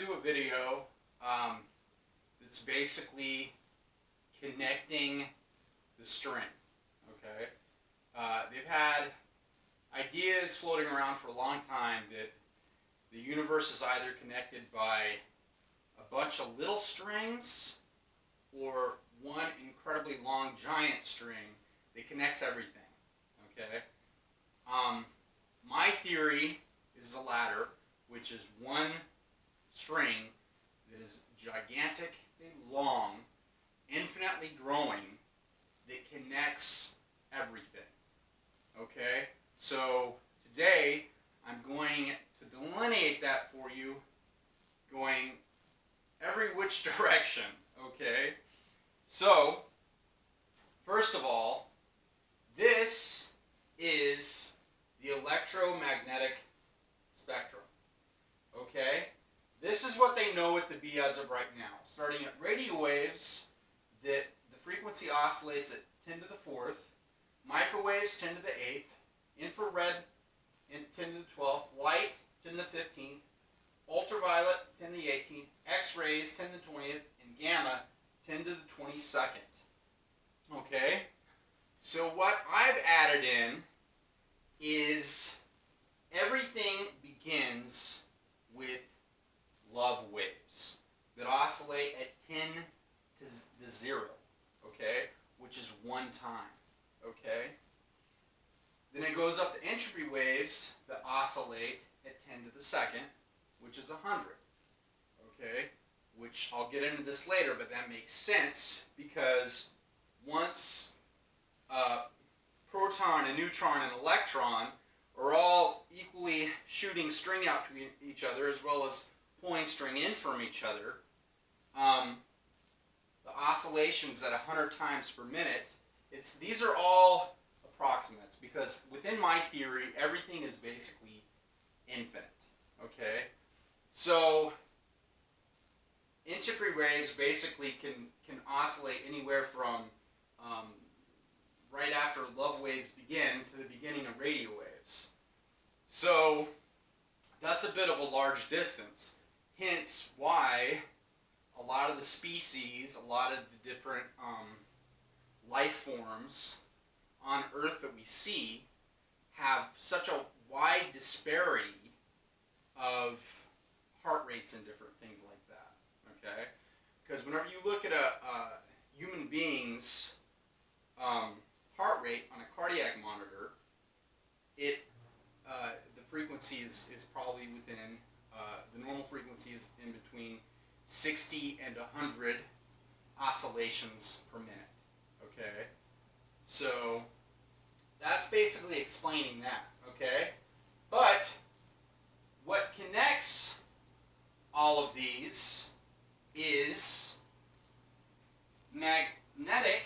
to do a video that's basically connecting the string, okay? They've had ideas floating around for a long time that the universe is either connected by a bunch of little strings or one incredibly long giant string that connects everything, okay? My theory is the latter, which is one string that is gigantically long, infinitely growing, that connects everything, okay? So today I'm going to delineate that for you, going every which direction, okay? So, first of all, this is the electromagnetic spectrum, okay? This is what they know it to be as of right now. Starting at radio waves, that the frequency oscillates at 10 to the 4th, microwaves 10 to the 8th, infrared 10 to the 12th, light 10 to the 15th, ultraviolet 10 to the 18th, X-rays 10 to the 20th, and gamma 10 to the 22nd. Okay? So what I've added in is everything begins with love waves that oscillate at 10 to the 0, okay? Which is 1 time, okay? Then it goes up to entropy waves that oscillate at 10 to the 2nd, which is 100, okay? Which I'll get into this later, but that makes sense because once a proton, a neutron, and an electron are all equally shooting string out to each other as well as pulling string in from each other, the oscillations at 100 times per minute, these are all approximates because within my theory everything is basically infinite, okay? So entropy waves basically can oscillate anywhere from right after love waves begin to the beginning of radio waves. So that's a bit of a large distance, hence why a lot of the species, a lot of the different life forms on Earth that we see have such a wide disparity of heart rates and different things like that, okay? Because whenever you look at a human being's heart rate on a cardiac monitor, the frequency is probably within, the normal frequency is in between 60 and 100 oscillations per minute, okay? So that's basically explaining that, okay? But what connects all of these is magnetic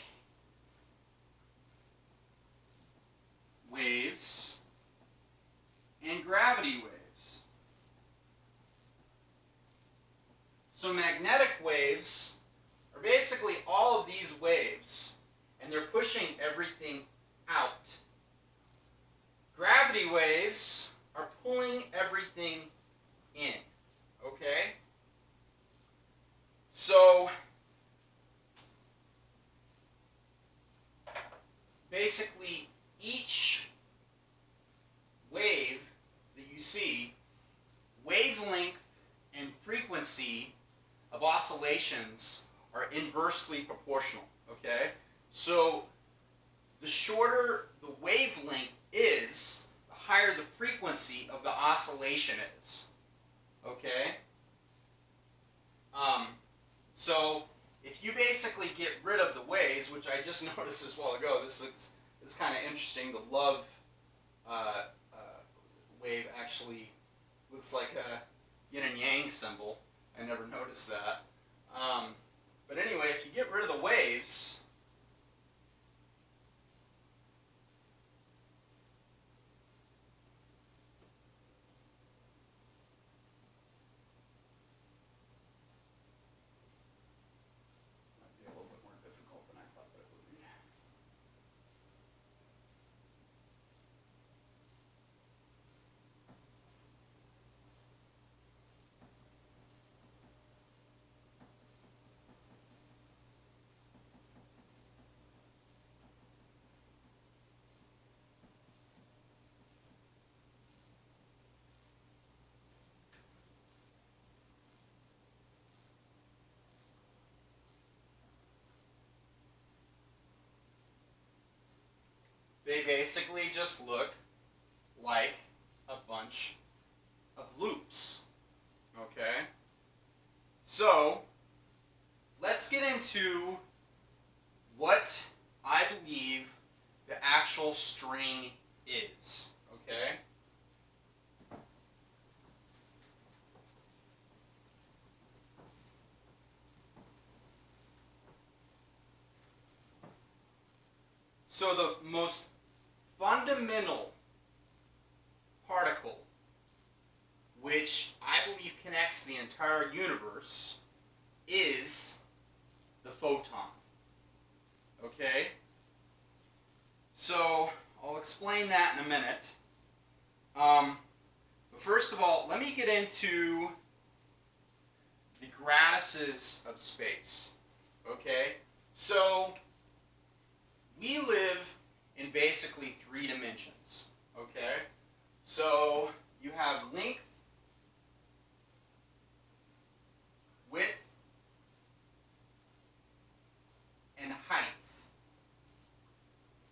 waves and gravity waves. So magnetic waves are basically all of these waves, and they're pushing everything out. Gravity waves are pulling everything in, okay? So basically each wave that you see, wavelength and frequency of oscillations are inversely proportional, okay? So the shorter the wavelength is, the higher the frequency of the oscillation is, okay? So if you basically get rid of the waves, which I just noticed this while ago, this is kind of interesting. The love wave actually looks like a yin and yang symbol. I never noticed that. But anyway, if you get rid of the waves, might be a little bit more difficult than I thought that it would be. They basically just look like a bunch of loops. Okay? So, let's get into what I believe the actual string is. Okay? So the most fundamental particle which I believe connects the entire universe is the photon. Okay? So I'll explain that in a minute. But first of all, let me get into the gradises of space. Okay? So we live in basically 3 dimensions. Okay? So you have length, width, and height.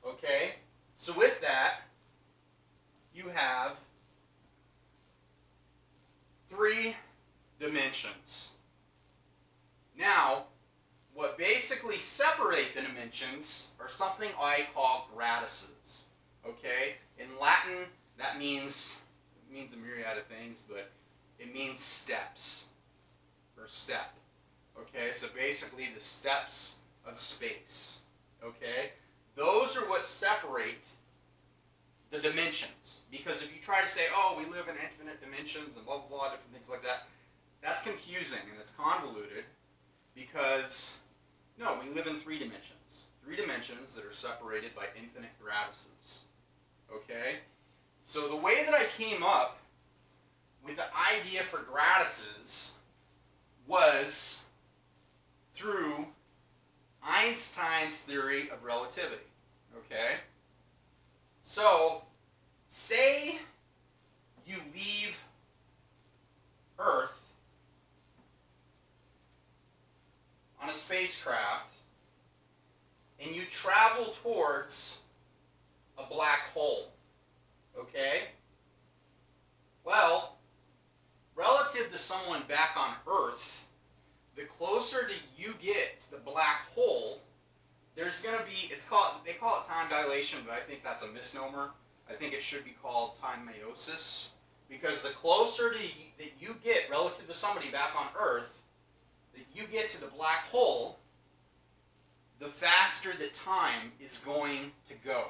Okay? So with that, you have 3 dimensions. Now, what basically separate the dimensions are something I call gradises. Okay? In Latin, that means a myriad of things, but it means steps, or step. Okay? So basically the steps of space. Okay? Those are what separate the dimensions. Because if you try to say, oh, we live in infinite dimensions and blah, blah, blah, different things like that, that's confusing and it's convoluted because, no, we live in 3 dimensions. 3 dimensions that are separated by infinite gradises. Okay? So the way that I came up with the idea for gradises was through Einstein's theory of relativity. Okay? So, say you leave Earth on a spacecraft and you travel towards a black hole. Okay? Well, relative to someone back on Earth, the closer that you get to the black hole, there's going to be, they call it time dilation, but I think that's a misnomer. I think it should be called time meiosis. Because the closer that you get relative to somebody back on Earth, that you get to the black hole, the faster that time is going to go.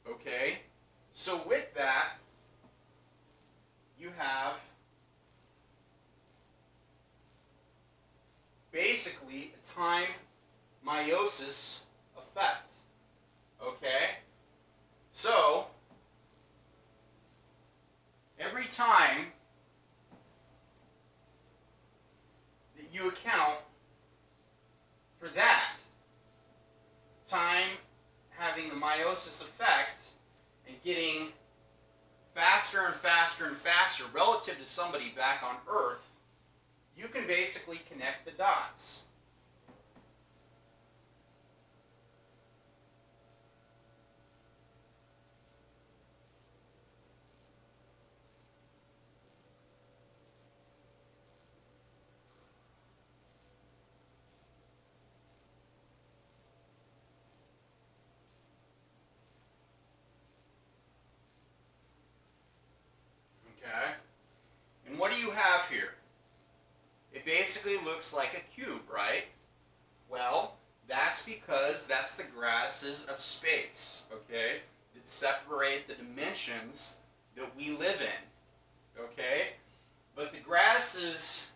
Okay? So with that, you have basically a time meiosis effect. Okay? So, every time that you account for that, time having the meiosis effect and getting faster and faster and faster relative to somebody back on Earth, you can basically connect the dots. Okay? And what do you have here? It basically looks like a cube, right? Well, that's because that's the gradises of space, okay? That separate the dimensions that we live in, okay? But the gradises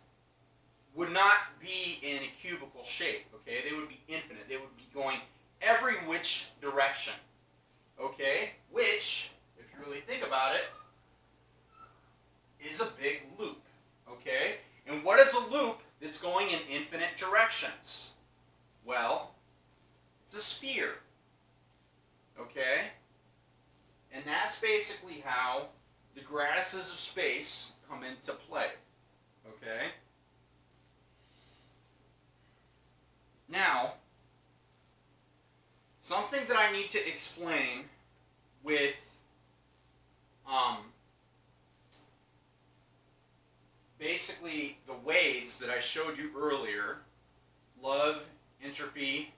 would not be in a cubical shape, okay? They would be infinite. They would be going every which direction, okay? Which, if you really think about it, is a big loop, okay? And what is a loop that's going in infinite directions? Well, it's a sphere, okay? And that's basically how the gradises of space come into play, okay? Now, something that I need to explain with basically the waves that I showed you earlier: love, entropy,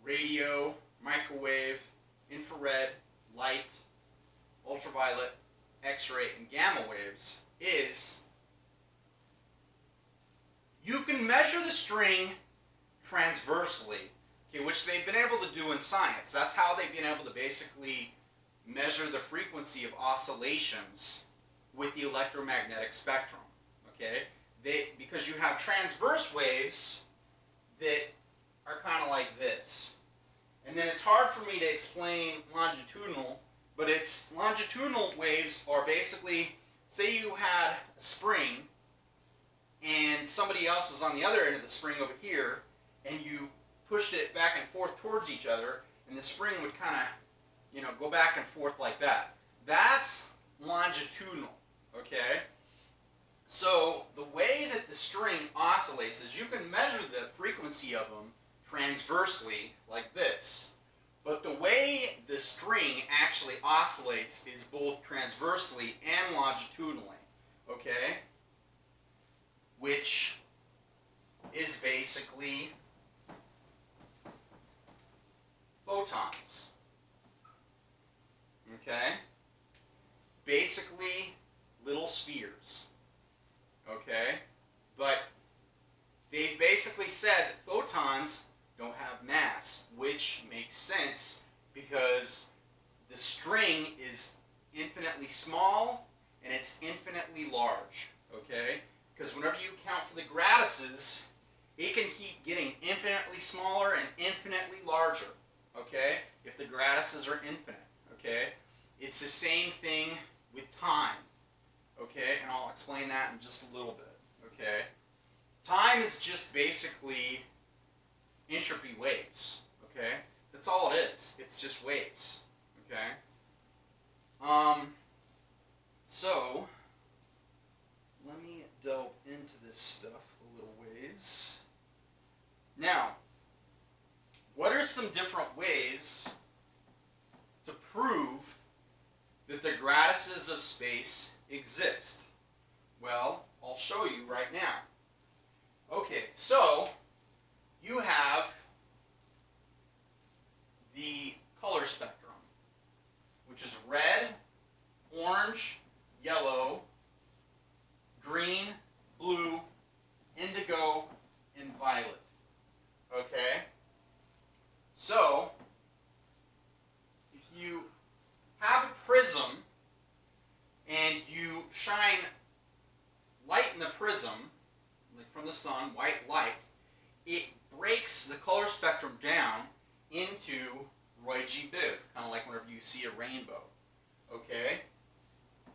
radio, microwave, infrared, light, ultraviolet, X-ray, and gamma waves, is you can measure the string transversely, okay, which they've been able to do in science. That's how they've been able to basically measure the frequency of oscillations with the electromagnetic spectrum, okay? Because you have transverse waves that are kind of like this. And then it's hard for me to explain longitudinal, but it's longitudinal waves are basically, say you had a spring and somebody else was on the other end of the spring over here, and you pushed it back and forth towards each other, and the spring would kind of, you know, go back and forth like that. That's longitudinal, okay? So the way that the string oscillates is you can measure the frequency of them transversely like this. But the way the string actually oscillates is both transversely and longitudinally, okay? Which is basically photons, okay? Basically little spheres, okay? But they basically said that photons don't have mass, which makes sense because the string is infinitely small and it's infinitely large, okay? Because whenever you account for the gravises, it can keep getting infinitely smaller and infinitely larger, okay? If the gravises are infinite, okay? It's the same thing with time, okay? And I'll explain that in just a little bit, okay? Time is just basically entropy waves, okay? That's all it is. It's just waves, okay? So let me delve into this stuff a little ways. Now, what are some different ways to prove that the gravises of space exist? Well, I'll show you right now. Okay, so you have the color spectrum, which is red, orange, yellow, green, blue, indigo, and violet. Okay? So, if you have a prism and you shine light in the prism, like from the sun, white light, it breaks the color spectrum down into Roy G. Biv, kind of like whenever you see a rainbow. Okay?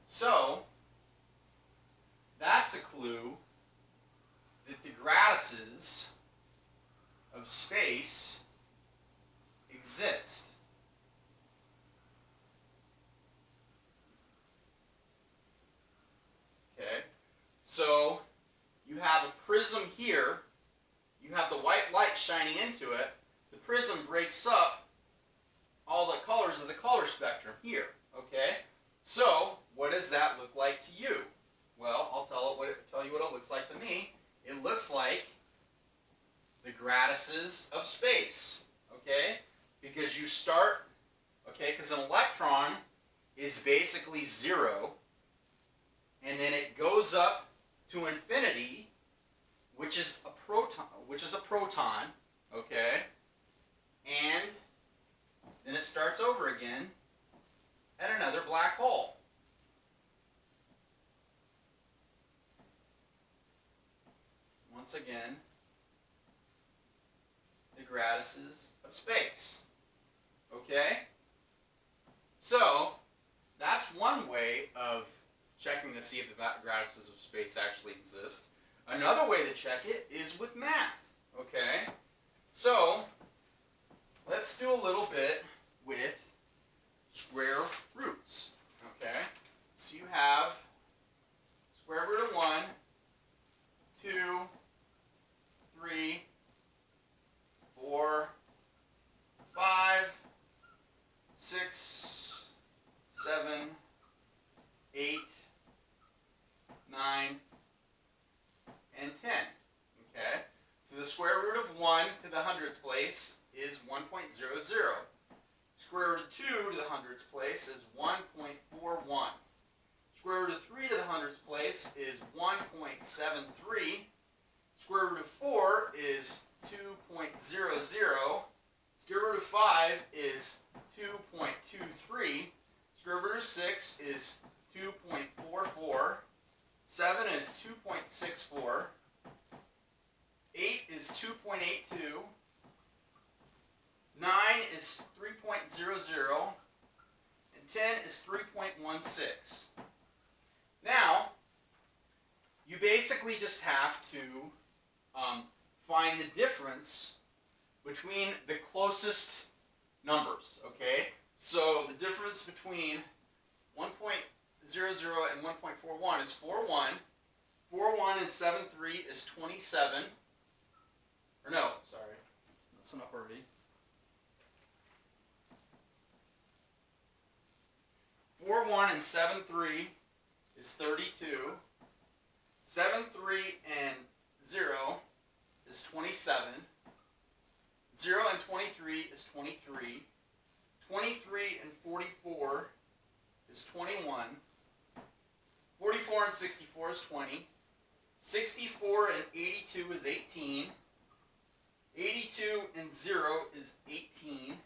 So, that's a clue that the gravises of space exist. Okay? So, you have a prism here, you have the white light shining into it, the prism breaks up all the colors of the color spectrum here, okay? So, what does that look like to you? Well, I'll tell you what it looks like to me. It looks like the gravises of space, okay? Because you start, okay, because an electron is basically zero, and then it goes up to infinity, which is a proton, okay? And then it starts over again at another black hole. Once again, the gravises of space. Okay? So, that's one way of checking to see if the gravises of space actually exist. Another way to check it is with math. Okay? So, let's do a little bit with square roots. Okay? So you have square root of 1, 2, 3, 4, 5, 6, 7, 8, 9, and 10. Okay? So the square root of 1 to the hundredths place is 1.00. Square root of 2 to the hundredths place is 1.41. Square root of 3 to the hundredths place is 1.73. Square root of 4 is 2.00. Square root of 5 is 2.23. Square root of 6 is 2.44. 7 is 2.64. 8 is 2.82. 9 is 3.00. And 10 is 3.16. Now, you basically just have to find the difference between the closest numbers, okay? So the difference between 1.00 and 1.41 is 4.1. 4.1 and 7.3 is 27. Or no, sorry, that's enough already. 4.1 and 7.3 is 32. 7.3 and 0 is 27. 0 and 23 is 23. 23 and 44 is 21. 44 and 64 is 20. 64 and 82 is 18. 82 and 0 is 18.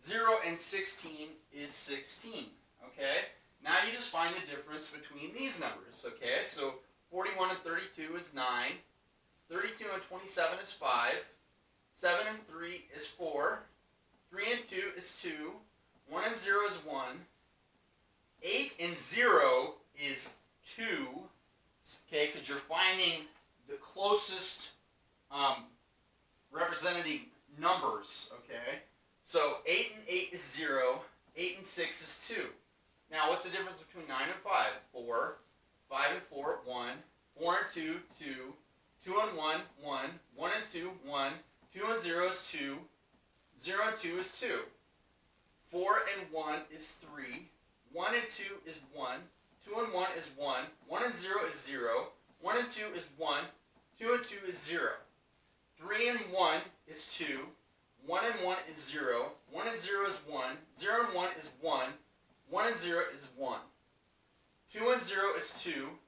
0 and 16 is 16. Okay? Now you just find the difference between these numbers. Okay? So 41 and 32 is 9. 32 and 27 is 5. 7 and 3 is 4. 3 and 2 is 2. 1 and 0 is 1. 8 and 0 is 2. Okay, because you're finding the closest representative numbers. Okay, so 8 and 8 is 0. 8 and 6 is 2. Now, what's the difference between 9 and 5? 4. 5 and 4, 1. 4 and 2, 2. 2 and 1, 1. 1 and 2, 1. 2 and 0 is 2. 0 and 2 is 2. 4 and 1 is 3. 1 and 2 is 1. 2 and 1 is 1. 1 and 0 is 0. 1 and 2 is 1. 2 and 2 is 0. 3 and 1 is 2. 1 and 1 is 0. 1 and 0 is 1. 0 and 1 is 1. 1 and 0 is 1. 2 and 0 is 2.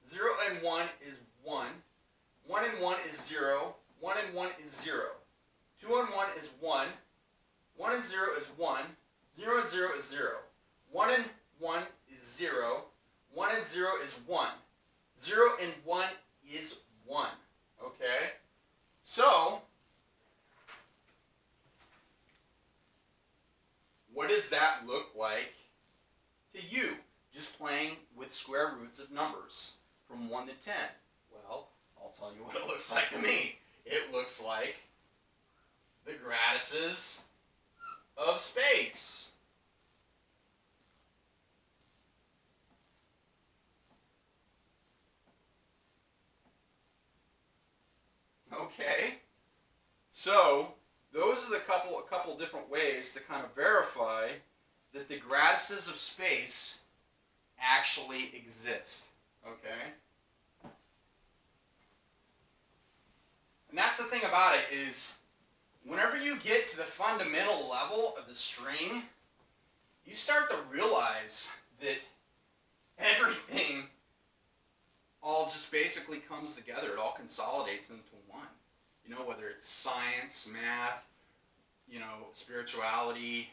0 and 1 is 1. 1 and 1 is 0. 1 and 1 is 0. 2 and 1 is 1. 1 and 0 is 1. 0 and 0 is 0. 1 and 1 is 0. 1 and 0 is 1. 0 and 1 is 1. Okay? So, what does that look like to you? Just playing with square roots of numbers from 1 to 10. Well, I'll tell you what it looks like to me. It looks like the gradiuses of space. Okay, so those are a couple different ways to kind of verify that the gradiuses of space actually exist. Okay, and that's the thing about it is whenever you get to the fundamental level of the string, you start to realize that everything all just basically comes together. It all consolidates into one. You know, whether it's science, math, you know, spirituality,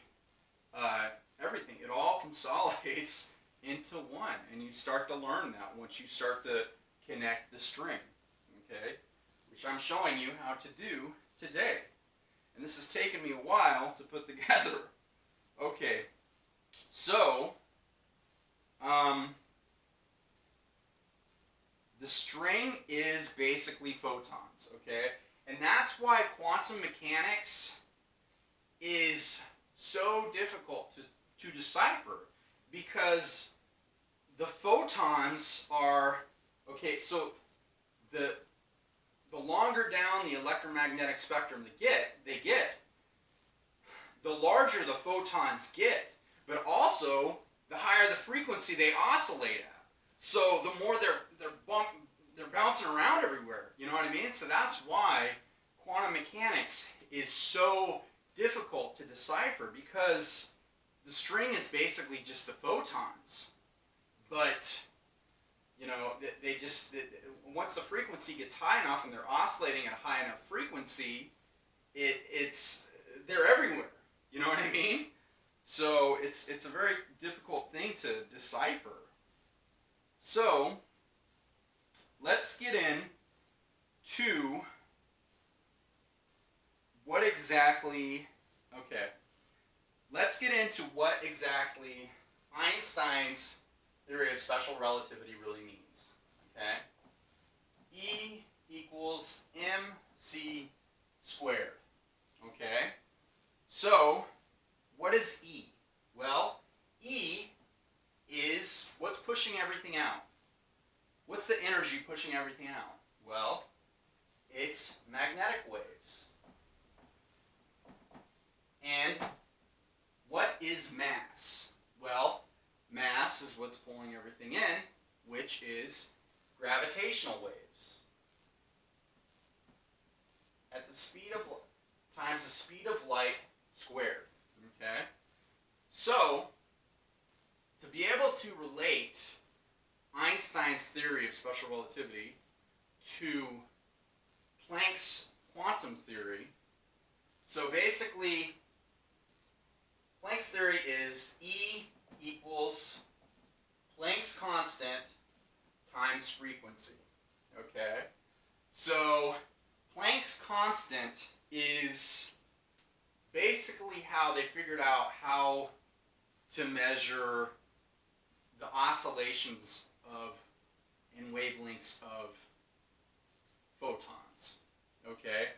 everything. It all consolidates into one. And you start to learn that once you start to connect the string. Okay? Which I'm showing you how to do today. And this has taken me a while to put together. Okay. So, the string is basically photons, okay? And that's why quantum mechanics is so difficult to decipher, because the photons are, okay, so the longer down the electromagnetic spectrum they get, the larger the photons get, but also the higher the frequency they oscillate at. So the more they're bouncing around everywhere. You know what I mean? So that's why quantum mechanics is so difficult to decipher, because the string is basically just the photons. But you know, once the frequency gets high enough and they're oscillating at a high enough frequency, they're everywhere. You know what I mean? So it's a very difficult thing to decipher. So let's get in to what exactly, okay, let's get into what exactly Einstein's theory of special relativity really means, okay? E equals mc squared, okay? So, what is E? Well, E is what's pushing everything out. What's the energy pushing everything out? Well, it's magnetic waves. And what is mass? Well, mass is what's pulling everything in, which is gravitational waves. At the speed of times the speed of light squared. Okay? So, to be able to relate Einstein's theory of special relativity to Planck's quantum theory, so basically Planck's theory is E equals Planck's constant times frequency. Okay? So Planck's constant is basically how they figured out how to measure the oscillations of and wavelengths of photons. Okay?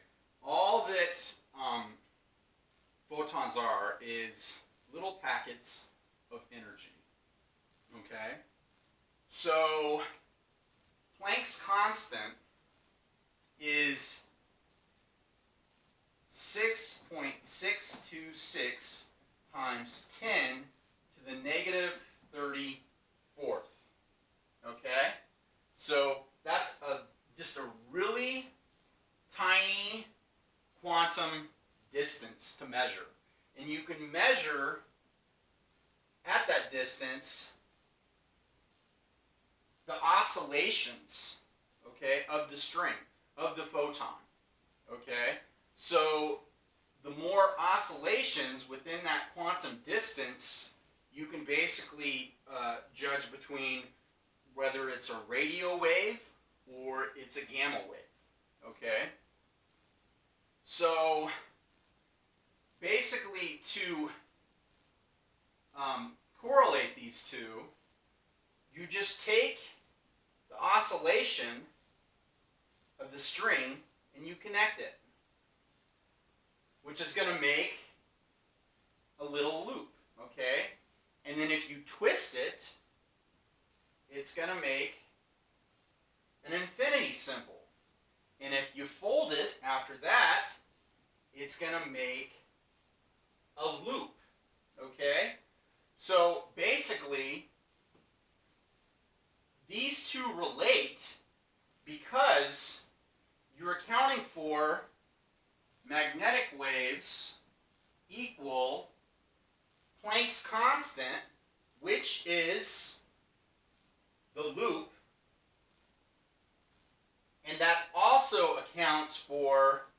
All that photons are is little packets of energy. Okay? So Planck's constant is 6.626 times 10 to the negative 34th. Okay? So that's just a really tiny quantum distance to measure. And you can measure at that distance the oscillations, okay, of the string, of the photon. Okay? So the more oscillations within that quantum distance, you can basically judge between whether it's a radio wave or it's a gamma wave. Okay? So basically, to correlate these two, you just take the oscillation of the string and you connect it, which is going to make a little loop, okay? And then if you twist it, it's going to make an infinity symbol. And if you fold it after that, it's going to make a loop, okay? So basically, these two relate because you're accounting for magnetic waves equal Planck's constant, which is the loop, and that also accounts for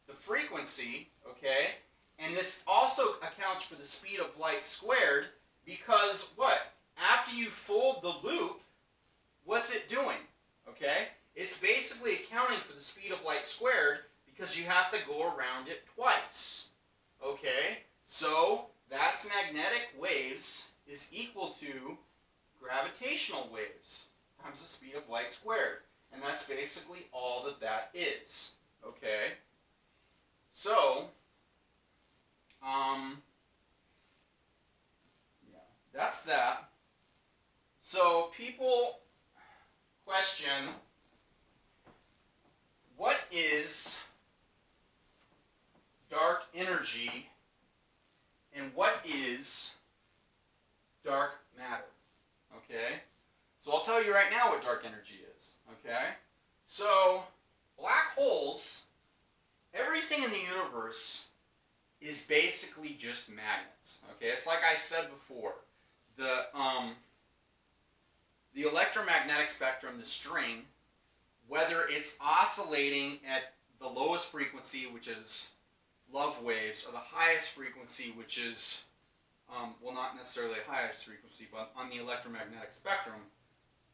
the frequency, okay? And this also accounts for the speed of light squared, because what? After you fold the loop, what's it doing? Okay? It's basically accounting for the speed of light squared because you have to go around it twice. Okay? So that's magnetic waves is equal to gravitational waves times the speed of light squared. And that's basically all that that is. Okay? So, yeah, that's that. So people question, what is energy and what is dark matter. Okay? So I'll tell you right now what dark energy is. Okay? So, black holes, everything in the universe is basically just magnets. Okay? It's like I said before. The electromagnetic spectrum, the string, whether it's oscillating at the lowest frequency, which is love waves, or the highest frequency, which is, well, not necessarily the highest frequency, but on the electromagnetic spectrum,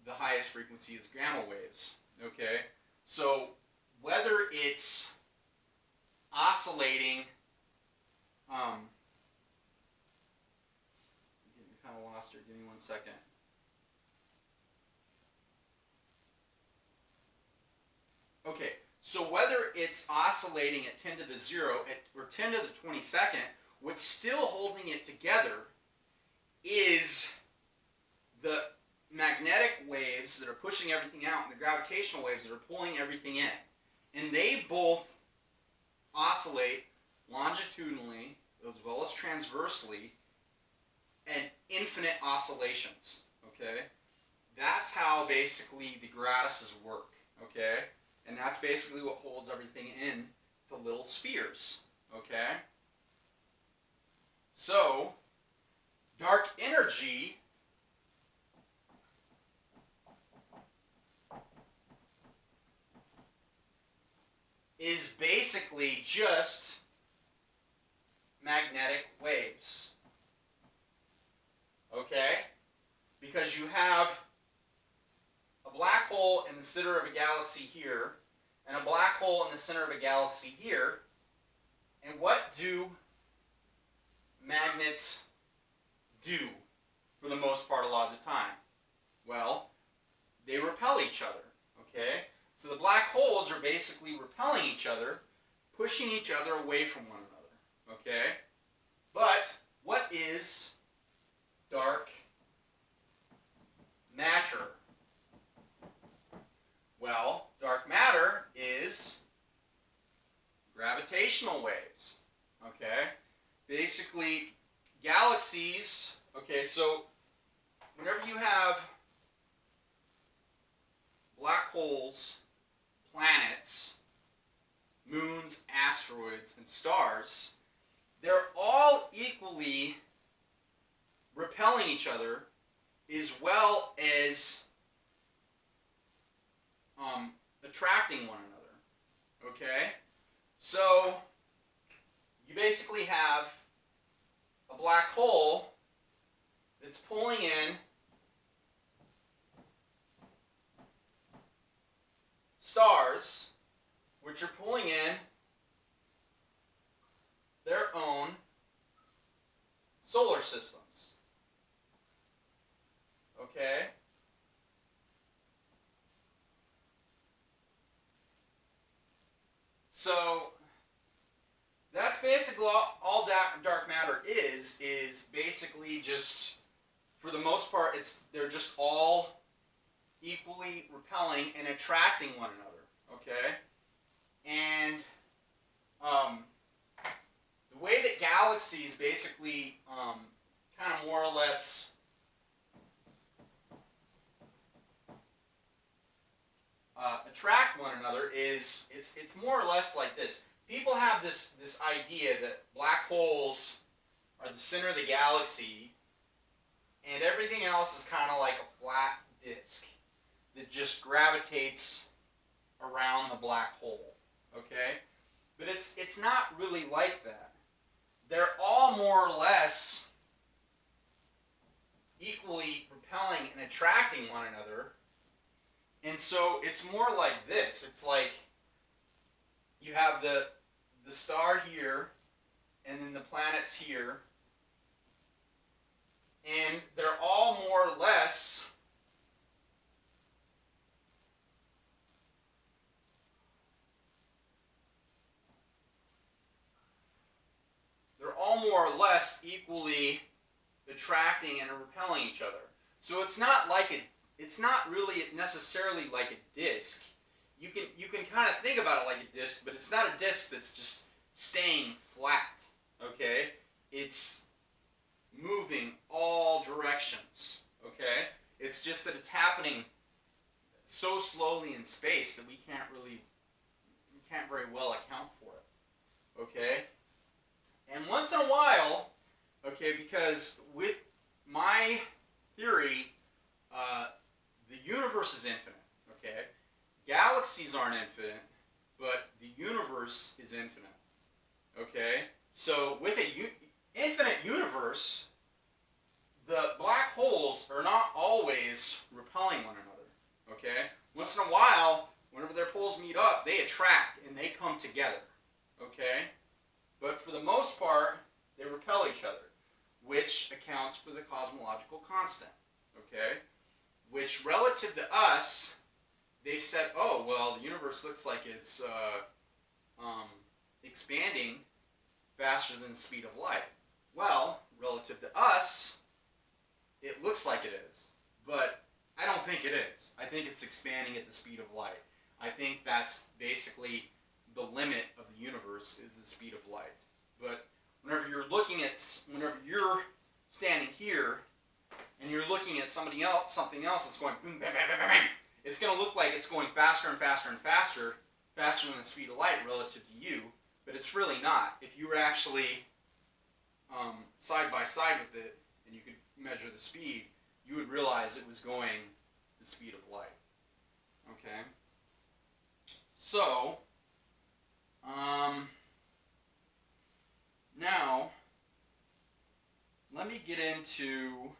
the highest frequency is gamma waves. Okay? So, whether it's oscillating, I'm getting kind of lost here, give me 1 second. Okay, so whether it's oscillating at 10 to the 0 or 10 to the 22nd, what's still holding it together is the magnetic waves that are pushing everything out and the gravitational waves that are pulling everything in. And they both oscillate longitudinally as well as transversely and infinite oscillations. Okay? That's how basically the gravities work. Okay? And that's basically what holds everything in to little spheres. Okay? So, dark energy is basically just magnetic waves. Okay? Because you have a black hole in the center of a galaxy here, and a black hole in the center of a galaxy here. And what do magnets do for the most part a lot of the time? Well, they repel each other. Okay? So the black holes are basically repelling each other, pushing each other away from one another. Okay? But what is dark matter? Well, dark matter is gravitational waves. Okay? Basically, galaxies, okay, so whenever you have black holes, planets, moons, asteroids, and stars, they're all equally repelling each other as well as attracting one another. Okay? So, you basically have a black hole that's pulling in stars, which are pulling in their own solar systems. Okay? So, that's basically all dark matter is basically just, for the most part, they're just all equally repelling and attracting one another. Okay? And the way that galaxies basically kind of more or less attract one another is it's more or less like this. People have this idea that black holes are the center of the galaxy and everything else is kind of like a flat disk that just gravitates around the black hole. Okay? But it's not really like that. They're all more or less equally repelling and attracting one another. And so it's more like this. It's like you have the star here and then the planets here. And they're all more or less equally attracting and repelling each other. So it's not really necessarily like a disk. You can kind of think about it like a disk, but it's not a disk that's just staying flat. Okay? It's moving all directions. Okay? It's just that it's happening so slowly in space that we can't very well account for it. Okay? And once in a while, okay, because with my theory, the universe is infinite. Okay? Galaxies aren't infinite, but the universe is infinite. Okay? So with an infinite universe, the black holes are not always repelling one another. Okay? Once in a while, whenever their poles meet up, they attract and they come together. Okay? But for the most part, they repel each other, which accounts for the cosmological constant. Okay? Which, relative to us, they've said, oh, well, the universe looks like it's expanding faster than the speed of light. Well, relative to us, it looks like it is. But I don't think it is. I think it's expanding at the speed of light. I think that's basically the limit of the universe is the speed of light. But whenever you're standing here and you're looking at something else that's going boom, bam, bam, bam, bam, bam, it's going to look like it's going faster and faster and faster than the speed of light relative to you, but it's really not. If you were actually side by side with it and you could measure the speed, you would realize it was going the speed of light. Okay? So, now, let me get into...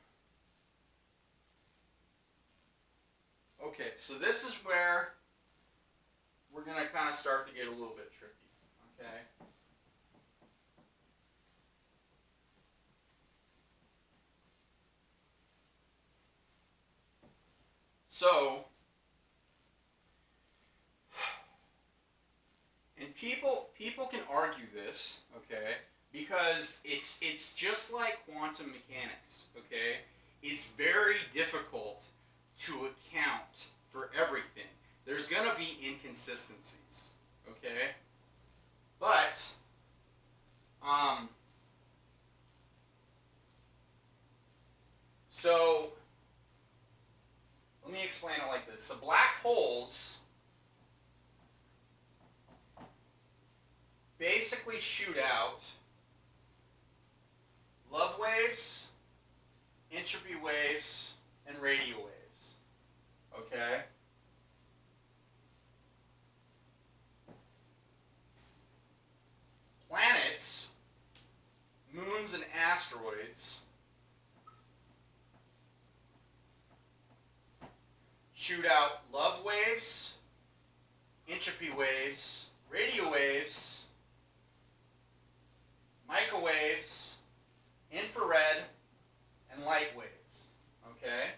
Okay, so this is where we're going to kind of start to get a little bit tricky. Okay? So, and people can argue this, okay, because it's just like quantum mechanics, okay? It's very difficult to account for everything. There's going to be inconsistencies, okay? But, so, let me explain it like this. So black holes basically shoot out love waves, entropy waves, and radio waves. Okay? Planets, moons, and asteroids shoot out love waves, entropy waves, radio waves, microwaves, infrared, and light waves. Okay?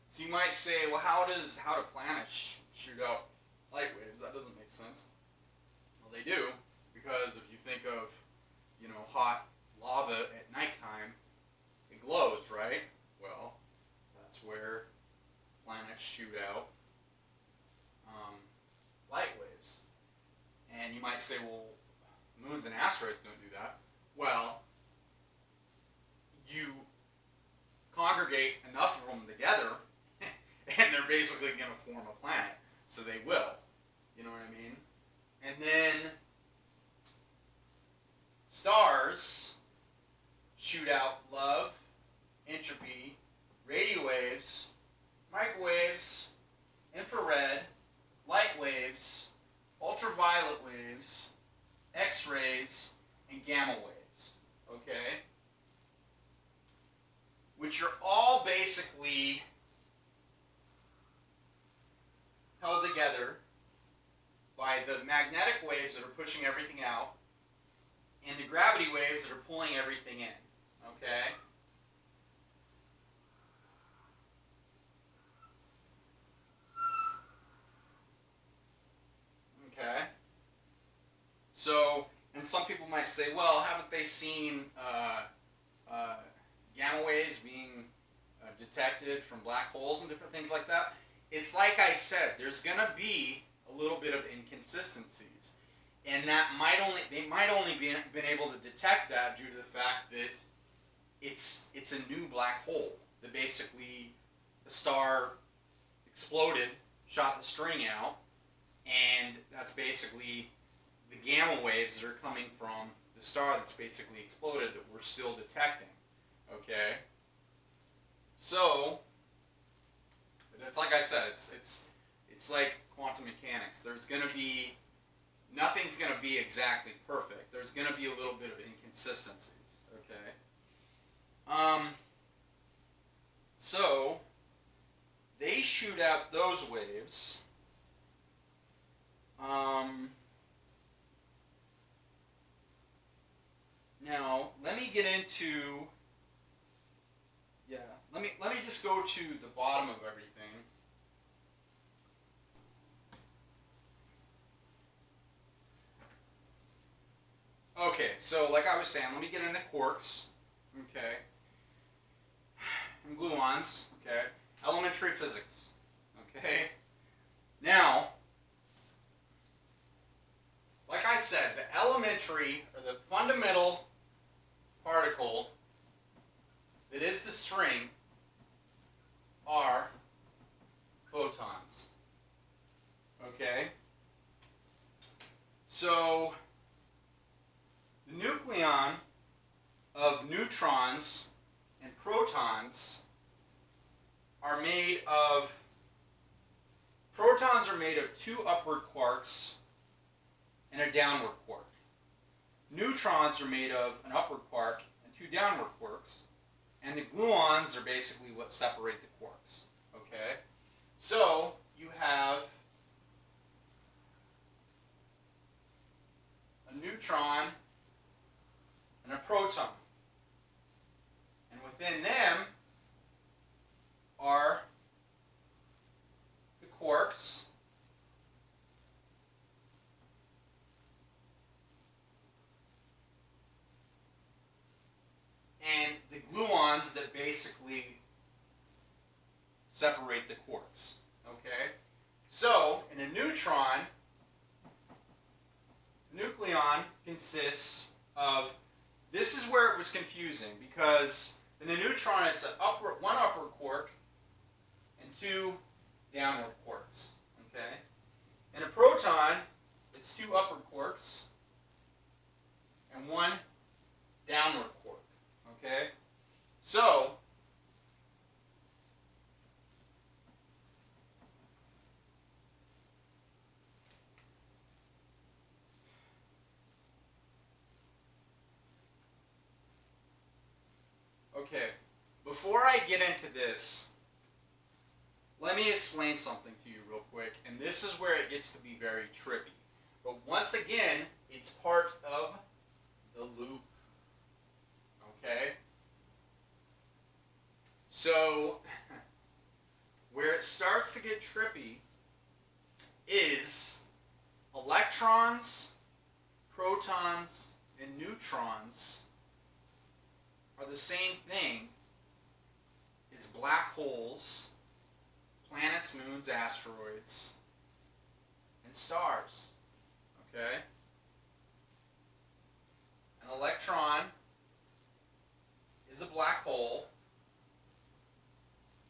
So you might say, well, how do planets shoot out light waves? That doesn't make sense. Well, they do, because if you think of, hot lava at nighttime, it glows, right? Well, that's where planets shoot out light waves. And you might say, well, moons and asteroids don't do that. Well, you congregate enough of them together and they're basically going to form a planet. So they will. You know what I mean? And then stars shoot out love, entropy, radio waves, microwaves, infrared, light waves, ultraviolet waves, X-rays, and gamma waves. Okay? Which are all basically held together by the magnetic waves that are pushing everything out and the gravity waves that are pulling everything in. Okay? Okay? So, and some people might say, well, haven't they seen gamma waves being detected from black holes and different things like that? It's like I said, there's going to be a little bit of inconsistencies. and they might only been able to detect that due to the fact that it's a new black hole. That basically the star exploded, shot the string out, and that's basically the gamma waves that are coming from the star that's basically exploded that we're still detecting. Okay, so it's like I said, it's like quantum mechanics. There's going to be nothing's going to be exactly perfect. There's going to be a little bit of inconsistencies. Okay. So they shoot out those waves. Now let me get into let me just go to the bottom of everything. Okay, so like I was saying, let me get into quarks. Okay. And gluons. Okay. Elementary physics. Okay. Now, like I said, the elementary or the fundamental particle that is the string are photons. Okay? So, the nucleon of neutrons and protons are made of, protons are made of 2 upward quarks and a downward quark. Neutrons are made of an upward quark and 2 downward quarks. And the gluons are basically what separate the quarks. Okay? So, you have a neutron and a proton. And within them are the quarks and the gluons that basically separate the quarks. Okay? So, in a neutron, nucleon consists of, this is where it was confusing, because in a neutron it's one upward quark and 2 downward quarks. Okay? In a proton, it's 2 upward quarks and 1 downward quark. Okay? So, okay, before I get into this, let me explain something to you real quick, and this is where it gets to be very trippy. But once again, it's part of the loop. Okay? So, where it starts to get trippy is electrons, protons, and neutrons are the same thing as black holes, planets, moons, asteroids, and stars. Okay? An electron is a black hole.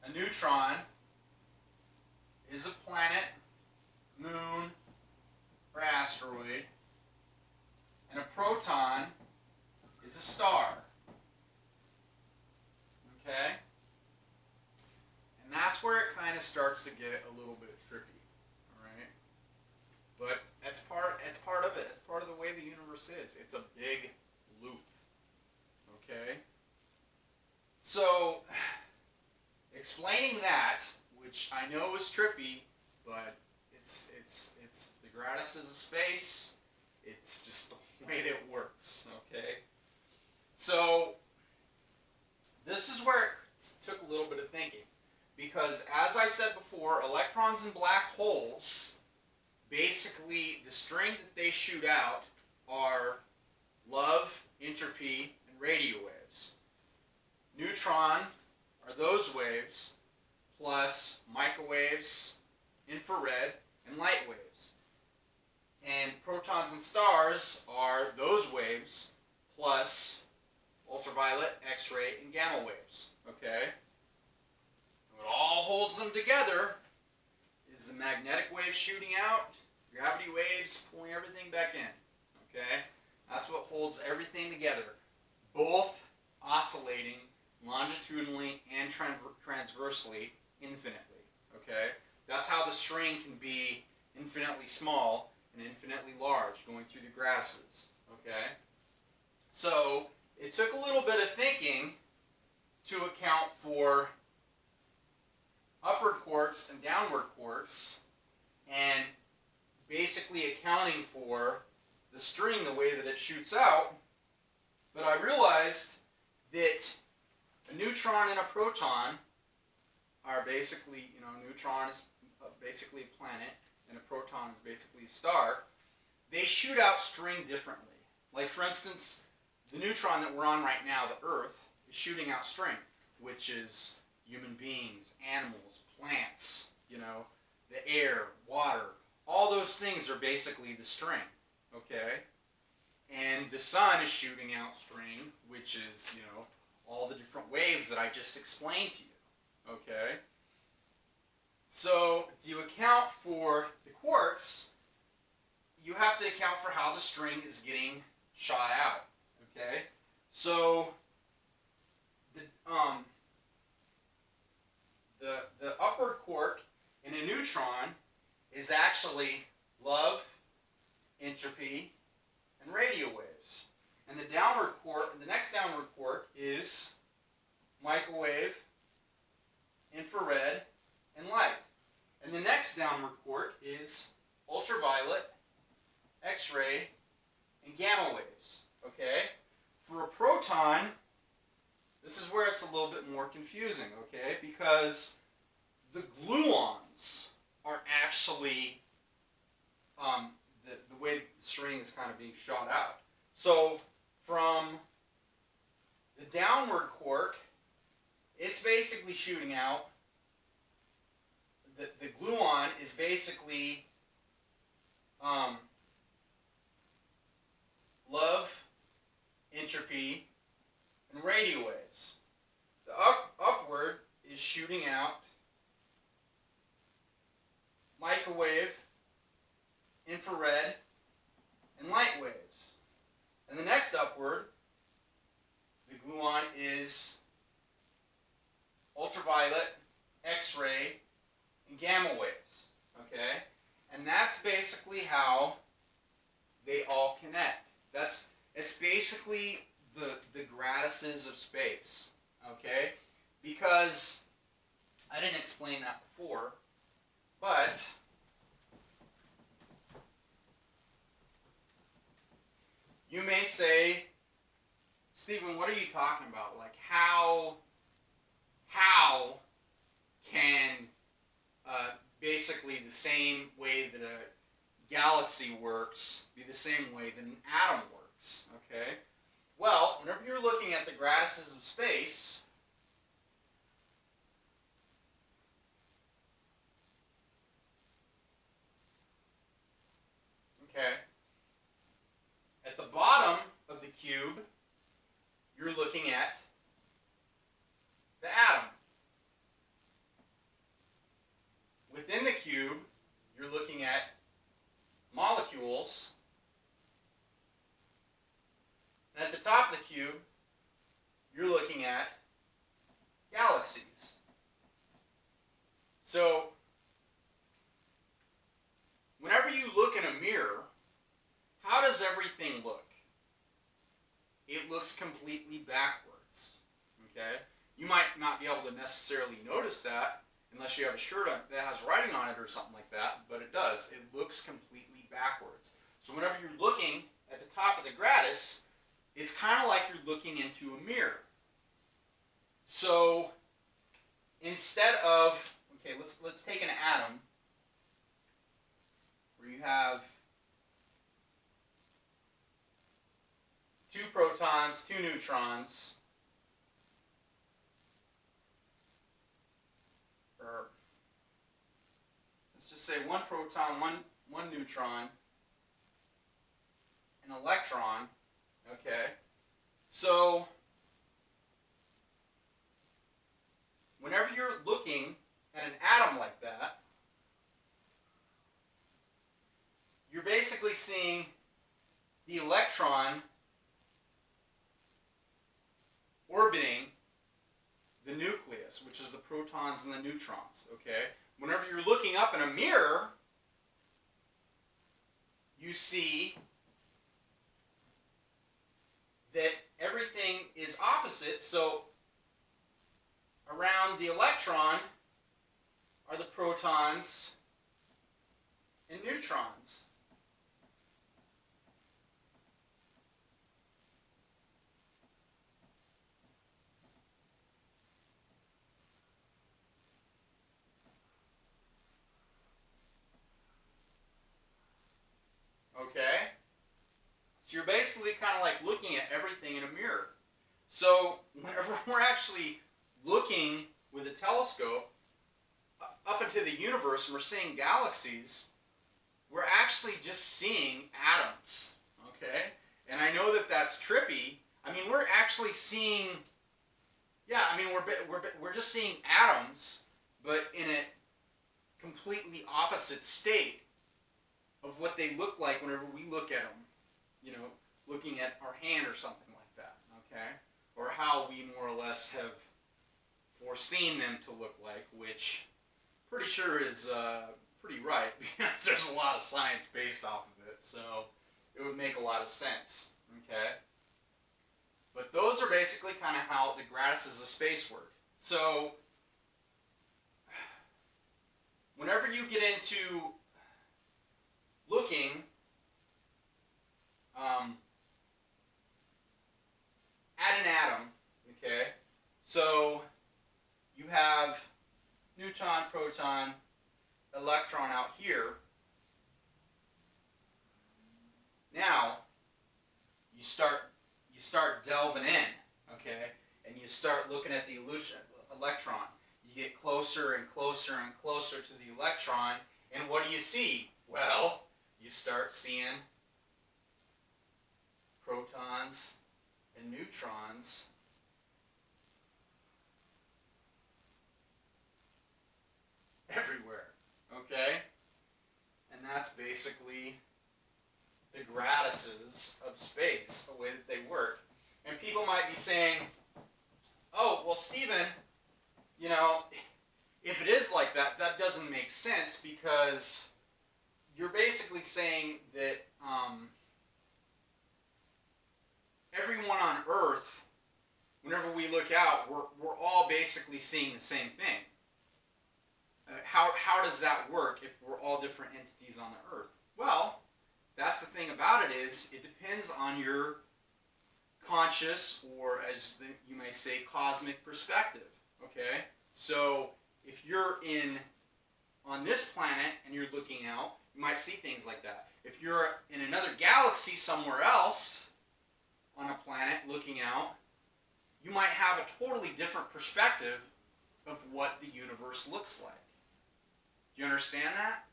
A neutron is a planet, moon, or asteroid. And a proton is a star. Okay? And that's where it kind of starts to get a little bit trippy. Alright? But that's part of it. That's part of the way the universe is. It's a big loop. Okay? So, explaining that, which I know is trippy, but it's the gratis is a space. It's just the way that it works. Okay? So, this is where it took a little bit of thinking. Because, as I said before, electrons and black holes, basically, the string that they shoot out are love, entropy, and radio waves. Neutron are those waves, plus microwaves, infrared, and light waves. And protons and stars are those waves plus ultraviolet, X-ray, and gamma waves. Okay? What all holds them together is the magnetic waves shooting out, gravity waves pulling everything back in. Okay? That's what holds everything together. Both oscillating longitudinally and transversely infinitely. Okay? That's how the string can be infinitely small and infinitely large going through the grasses. Okay? So it took a little bit of thinking to account for upward quarks and downward quarks, and basically accounting for the string the way that it shoots out. But I realized that a neutron and a proton are basically, a neutron is basically a planet, and a proton is basically a star. They shoot out string differently. Like, for instance, the neutron that we're on right now, the Earth, is shooting out string, which is human beings, animals, plants, the air, water. All those things are basically the string, okay? And the sun is shooting out string, which is, all the different waves that I just explained to you, okay? So, to account for the quarks, you have to account for how the string is getting shot out, okay? So, the upward quark in a neutron is actually love, entropy, and radio waves. And the next downward quark is microwave, infrared, and light. And the next downward quark is ultraviolet, X-ray, and gamma waves. Okay? For a proton, this is where it's a little bit more confusing, okay? Because the gluons are actually the way the string is kind of being shot out. So from the downward quark, it's basically shooting out. The gluon is basically love, entropy, and radio waves. The upward is shooting out microwave, infrared, and light waves. And the next upward, the gluon is ultraviolet, X-ray, and gamma waves. Okay? And that's basically how they all connect. It's basically the gradises of space. Okay? Because I didn't explain that before, but you may say, Stephen, what are you talking about? Like, how can basically the same way that a galaxy works be the same way that an atom works? Okay? Well, whenever you're looking at the gradises of space, okay, at the bottom of the cube, you're looking at the atom. Within the cube, you're looking at molecules. And at the top of the cube, you're looking at galaxies. So, whenever you look in a mirror, how does everything look? It looks completely backwards. Okay? You might not be able to necessarily notice that unless you have a shirt on that has writing on it or something like that, but it does. It looks completely backwards. So whenever you're looking at the top of the gratis, it's kind of like you're looking into a mirror. So instead of, okay, let's take an atom where you have 2 protons, 2 neutrons, or let's just say 1 proton, one neutron, an electron, okay? So whenever you're looking at an atom like that, you're basically seeing the electron orbiting the nucleus, which is the protons and the neutrons, okay? Whenever you're looking up in a mirror, you see that everything is opposite, so around the electron are the protons and neutrons. Okay? So you're basically kind of like looking at everything in a mirror. So whenever we're actually looking with a telescope up into the universe and we're seeing galaxies, we're actually just seeing atoms. Okay? And I know that that's trippy. I mean, we're actually seeing, yeah, I mean, we're just seeing atoms, but in a completely opposite state of what they look like whenever we look at them, you know, looking at our hand or something like that, okay? Or how we more or less have foreseen them to look like, which pretty sure is pretty right, because there's a lot of science based off of it, so it would make a lot of sense, okay? But those are basically kind of how the gradiuses of space work. So whenever you get into looking at an atom, okay, so you have neutron, proton, electron out here. Now you start delving in, okay, and you start looking at the electron. You get closer and closer and closer to the electron, and what do you see? Well, you start seeing protons and neutrons everywhere, okay? And that's basically the gradiuses of space, the way that they work. And people might be saying, oh, well, Stephen, you know, if it is like that, that doesn't make sense, because you're basically saying that everyone on Earth, whenever we look out, we're all basically seeing the same thing. How does that work if we're all different entities on the Earth? Well, that's the thing about it, is it depends on your conscious, or as you may say, cosmic perspective, okay? So if you're on this planet and you're looking out, you might see things like that. If you're in another galaxy somewhere else on a planet looking out, you might have a totally different perspective of what the universe looks like. Do you understand that?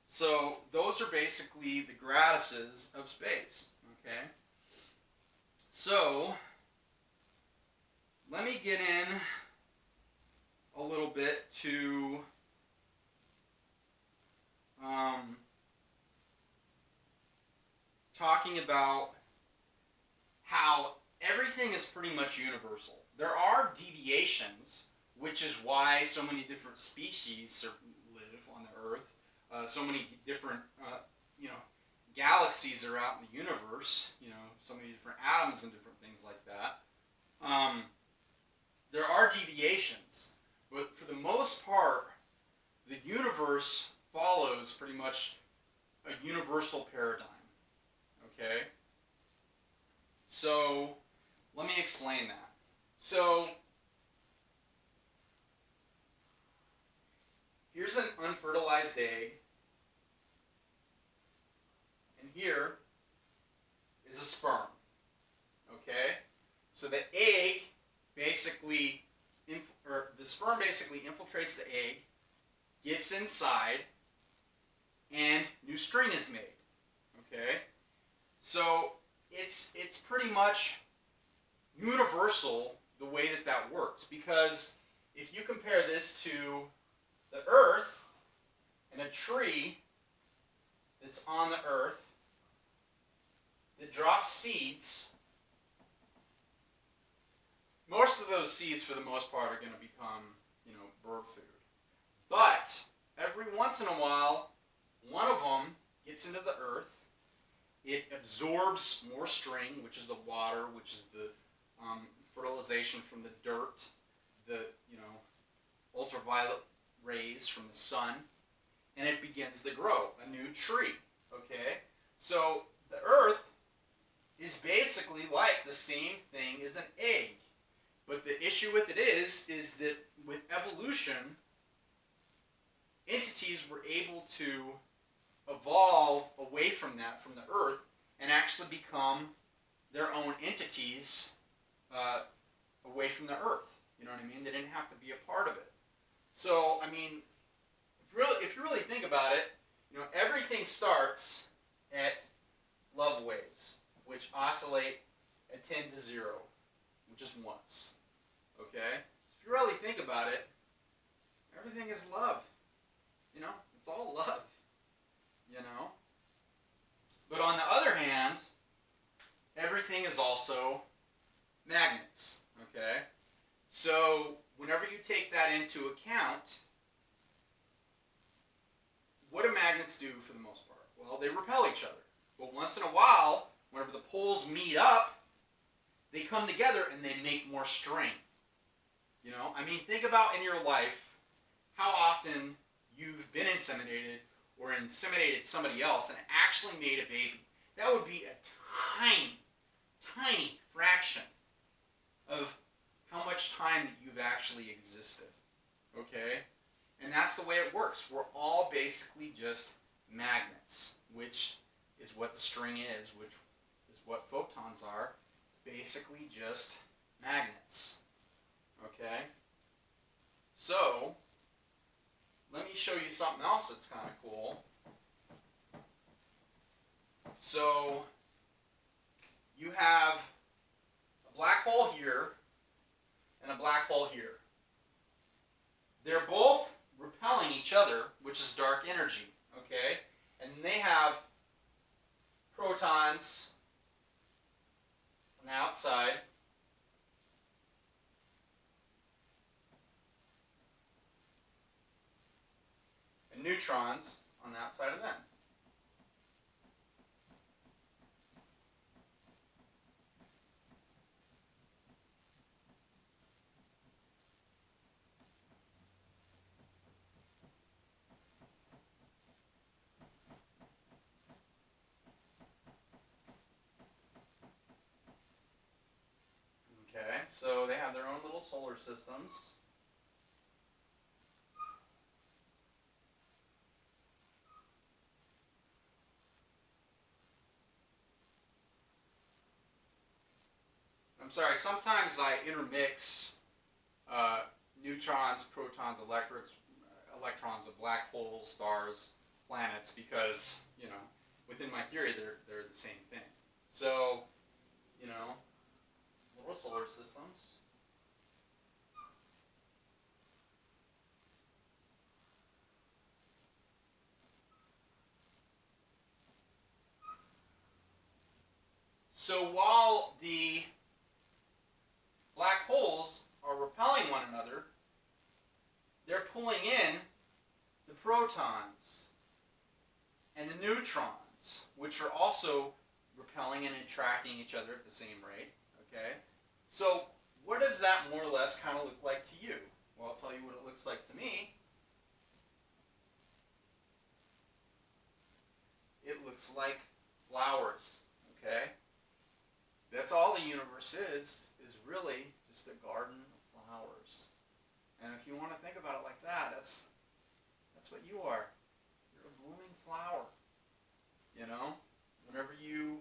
So those are basically the gradiuses of space, okay? So let me get in a little bit to talking about how everything is pretty much universal. There are deviations, which is why so many different species live on the Earth. So many different, galaxies are out in the universe. You know, so many different atoms and different things like that. There are deviations, but for the most part, the universe follows pretty much a universal paradigm. Okay? So, let me explain that. So, here's an unfertilized egg, and here is a sperm. Okay? So the egg basically, the sperm basically infiltrates the egg, gets inside, and new string is made. Okay? So it's pretty much universal the way that that works, because if you compare this to the earth and a tree that's on the earth that drops seeds, most of those seeds for the most part are going to become, bird food. But every once in a while, one of them gets into the earth. It absorbs more string, which is the water, which is the fertilization from the dirt, the ultraviolet rays from the sun, and it begins to grow a new tree. Okay, so the earth is basically like the same thing as an egg, but the issue with it is that with evolution, entities were able to evolve away from that, from the earth, and actually become their own entities away from the earth. You know what I mean? They didn't have to be a part of it. So, I mean, if you really think about it, everything starts at love waves, which oscillate at 10 to 0, which is once. Okay? So if you really think about it, everything is love. It's all love. But on the other hand, everything is also magnets. Okay? So whenever you take that into account, what do magnets do for the most part? Well, they repel each other. But once in a while, whenever the poles meet up, they come together and they make more string. I mean, think about in your life how often you've been inseminated or inseminated somebody else and actually made a baby. That would be a tiny, tiny fraction of how much time that you've actually existed. Okay? And that's the way it works. We're all basically just magnets, which is what the string is, which is what photons are. It's basically just magnets. Okay? So, let me show you something else that's kind of cool. So, you have a black hole here and a black hole here. They're both repelling each other, which is dark energy, okay? And they have protons on the outside and neutrons on the outside of them. Okay, so they have their own little solar systems. I'm sorry, sometimes I intermix neutrons, protons, electrons of black holes, stars, planets, because, within my theory, they're the same thing. So, little solar systems. So while the black holes are repelling one another, they're pulling in the protons and the neutrons, which are also repelling and attracting each other at the same rate. Okay? So what does that more or less kind of look like to you? Well, I'll tell you what it looks like to me. It looks like flowers. Okay? That's all the universe is really just a garden of flowers. And if you want to think about it like that, that's what you are. You're a blooming flower. Whenever you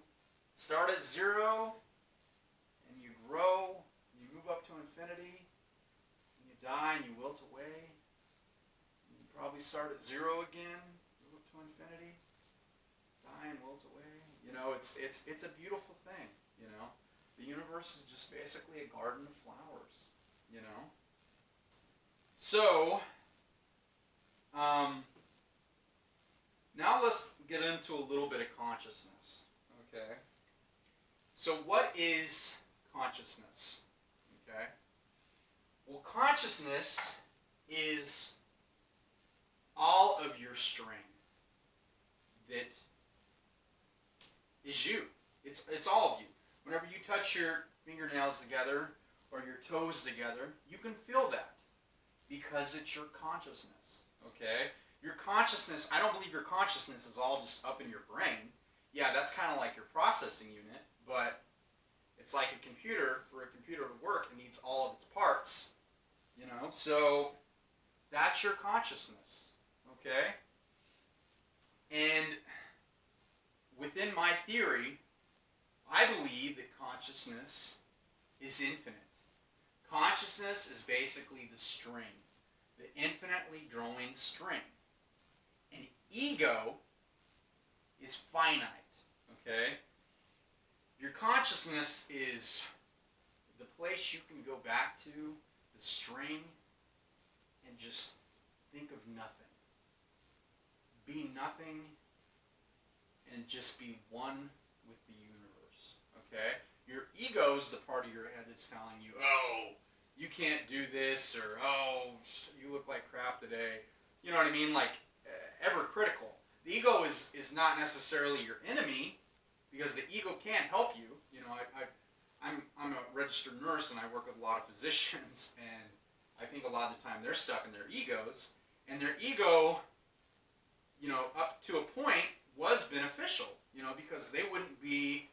start at 0 and you grow, and you move up to infinity, and you die and you wilt away, and you probably start at 0 again, move up to infinity, die and wilt away. know, it's a beautiful thing, you know. The universe is just basically a garden of flowers, you know. So, now let's get into a little bit of consciousness, okay? So what is consciousness, okay? Well, consciousness is all of your string that is you. It's all of you. Whenever you touch your fingernails together or your toes together, you can feel that because it's your consciousness, okay? Your consciousness, I don't believe your consciousness is all just up in your brain. Yeah, that's kind of like your processing unit, but it's like a computer. For a computer to work, it needs all of its parts, you know? So that's your consciousness, okay? And within my theory, I believe that consciousness is infinite. Consciousness is basically the string, the infinitely growing string. And ego is finite, okay? Your consciousness is the place you can go back to, the string, and just think of nothing. Be nothing and just be one with the universe, okay? Your ego is the part of your head that's telling you, oh, you can't do this, or oh, you look like crap today. You know what I mean? Like, ever critical. The ego is not necessarily your enemy, because the ego can't help you. You know, I'm a registered nurse, and I work with a lot of physicians, and I think a lot of the time they're stuck in their egos, and their ego, you know, up to a point was beneficial, you know, because they wouldn't be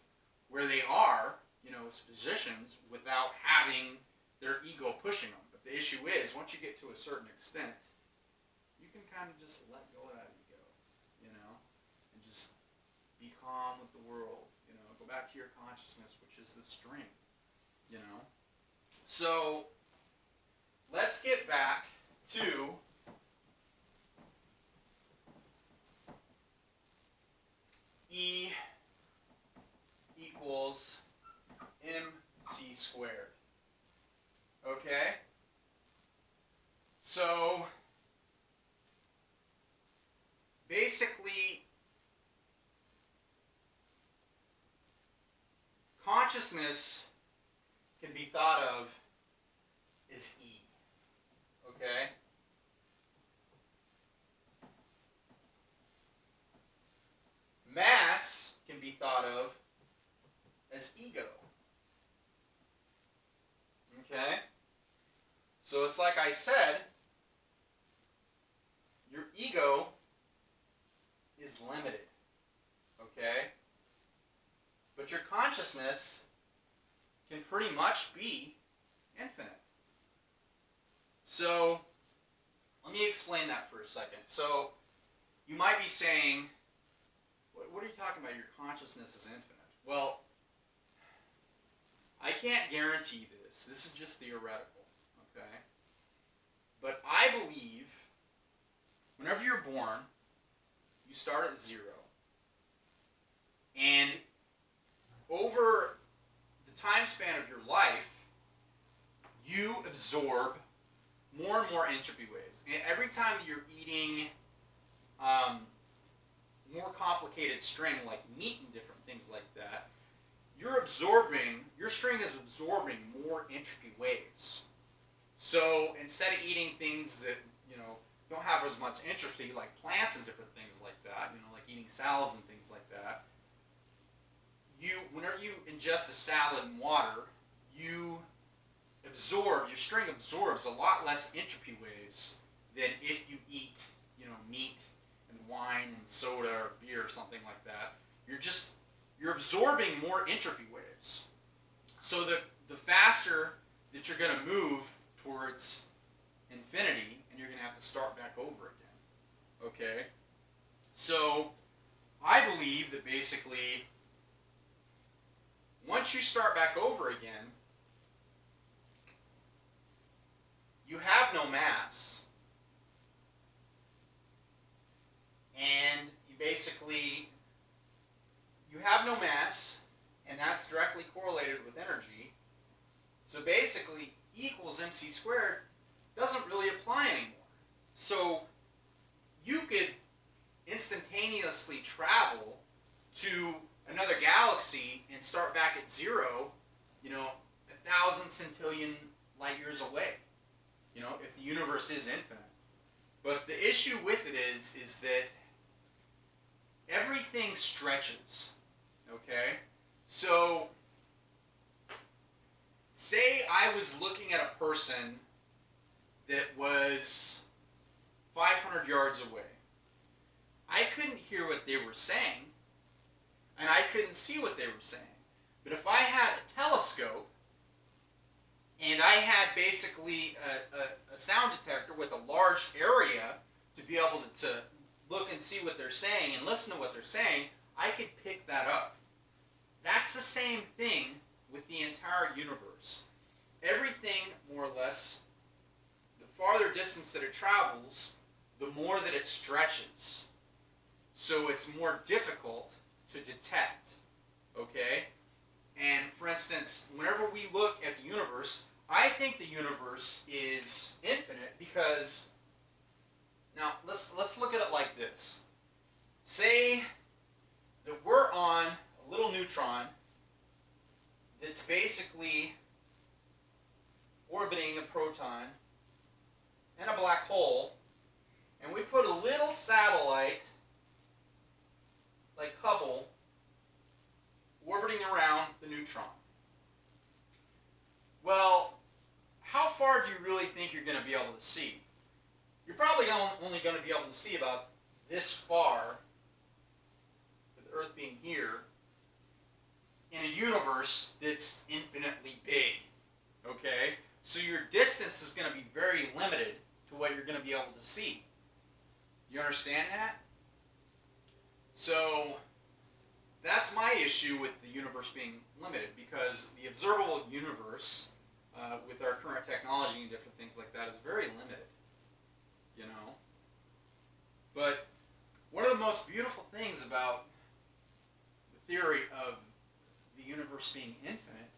where they are, you know, as physicians without having their ego pushing them. But the issue is, once you get to a certain extent, you can kind of just let go of that ego, you know, and just be calm with the world, you know, go back to your consciousness, which is the string, you know. So let's get back to E equals mc squared. Okay? So basically, consciousness can be thought of as E. Okay? Mass can be thought of as ego. Okay? So it's like I said, your ego is limited. Okay? But your consciousness can pretty much be infinite. So let me explain that for a second. So you might be saying, what are you talking about? Your consciousness is infinite. Well, I can't guarantee this. This is just theoretical, okay? But I believe whenever you're born, you start at 0. And over the time span of your life, you absorb more and more entropy waves. And every time that you're eating more complicated string, like meat and different things like that, your string is absorbing more entropy waves. So instead of eating things that, you know, don't have as much entropy, like plants and different things like that, you know, like eating salads and things like that, whenever you ingest a salad and water, your string absorbs a lot less entropy waves than if you eat, you know, meat and wine and soda or beer or something like that. You're absorbing more entropy waves. So the faster that you're going to move towards infinity, and you're going to have to start back over again. Okay? So I believe that basically, once you start back over again, you have no mass. And you basically, you have no mass, and that's directly correlated with energy. So basically, E equals mc squared doesn't really apply anymore. So you could instantaneously travel to another galaxy and start back at zero, 1,000 centillion light years away, if the universe is infinite. But the issue with it is that everything stretches, okay? So, say I was looking at a person that was 500 yards away. I couldn't hear what they were saying, and I couldn't see what they were saying. But if I had a telescope, and I had basically a sound detector with a large area to be able to look and see what they're saying and listen to what they're saying, I could pick that up. That's the same thing with the entire universe. Everything, more or less, the farther distance that it travels, the more that it stretches. So it's more difficult to detect, okay? And for instance, whenever we look at the universe, I think the universe is infinite because, now let's look at it like this. Say that we're on a little neutron that's basically orbiting a proton and a black hole, and we put a little satellite like Hubble orbiting around the neutron. Well, how far do you really think you're going to be able to see? You're probably only going to be able to see about this far, with the Earth being here, in a universe that's infinitely big, okay? So your distance is going to be very limited to what you're going to be able to see. You understand that? So that's my issue with the universe being limited, because the observable universe, with our current technology and different things like that, is very limited, But one of the most beautiful things about the theory of the universe being infinite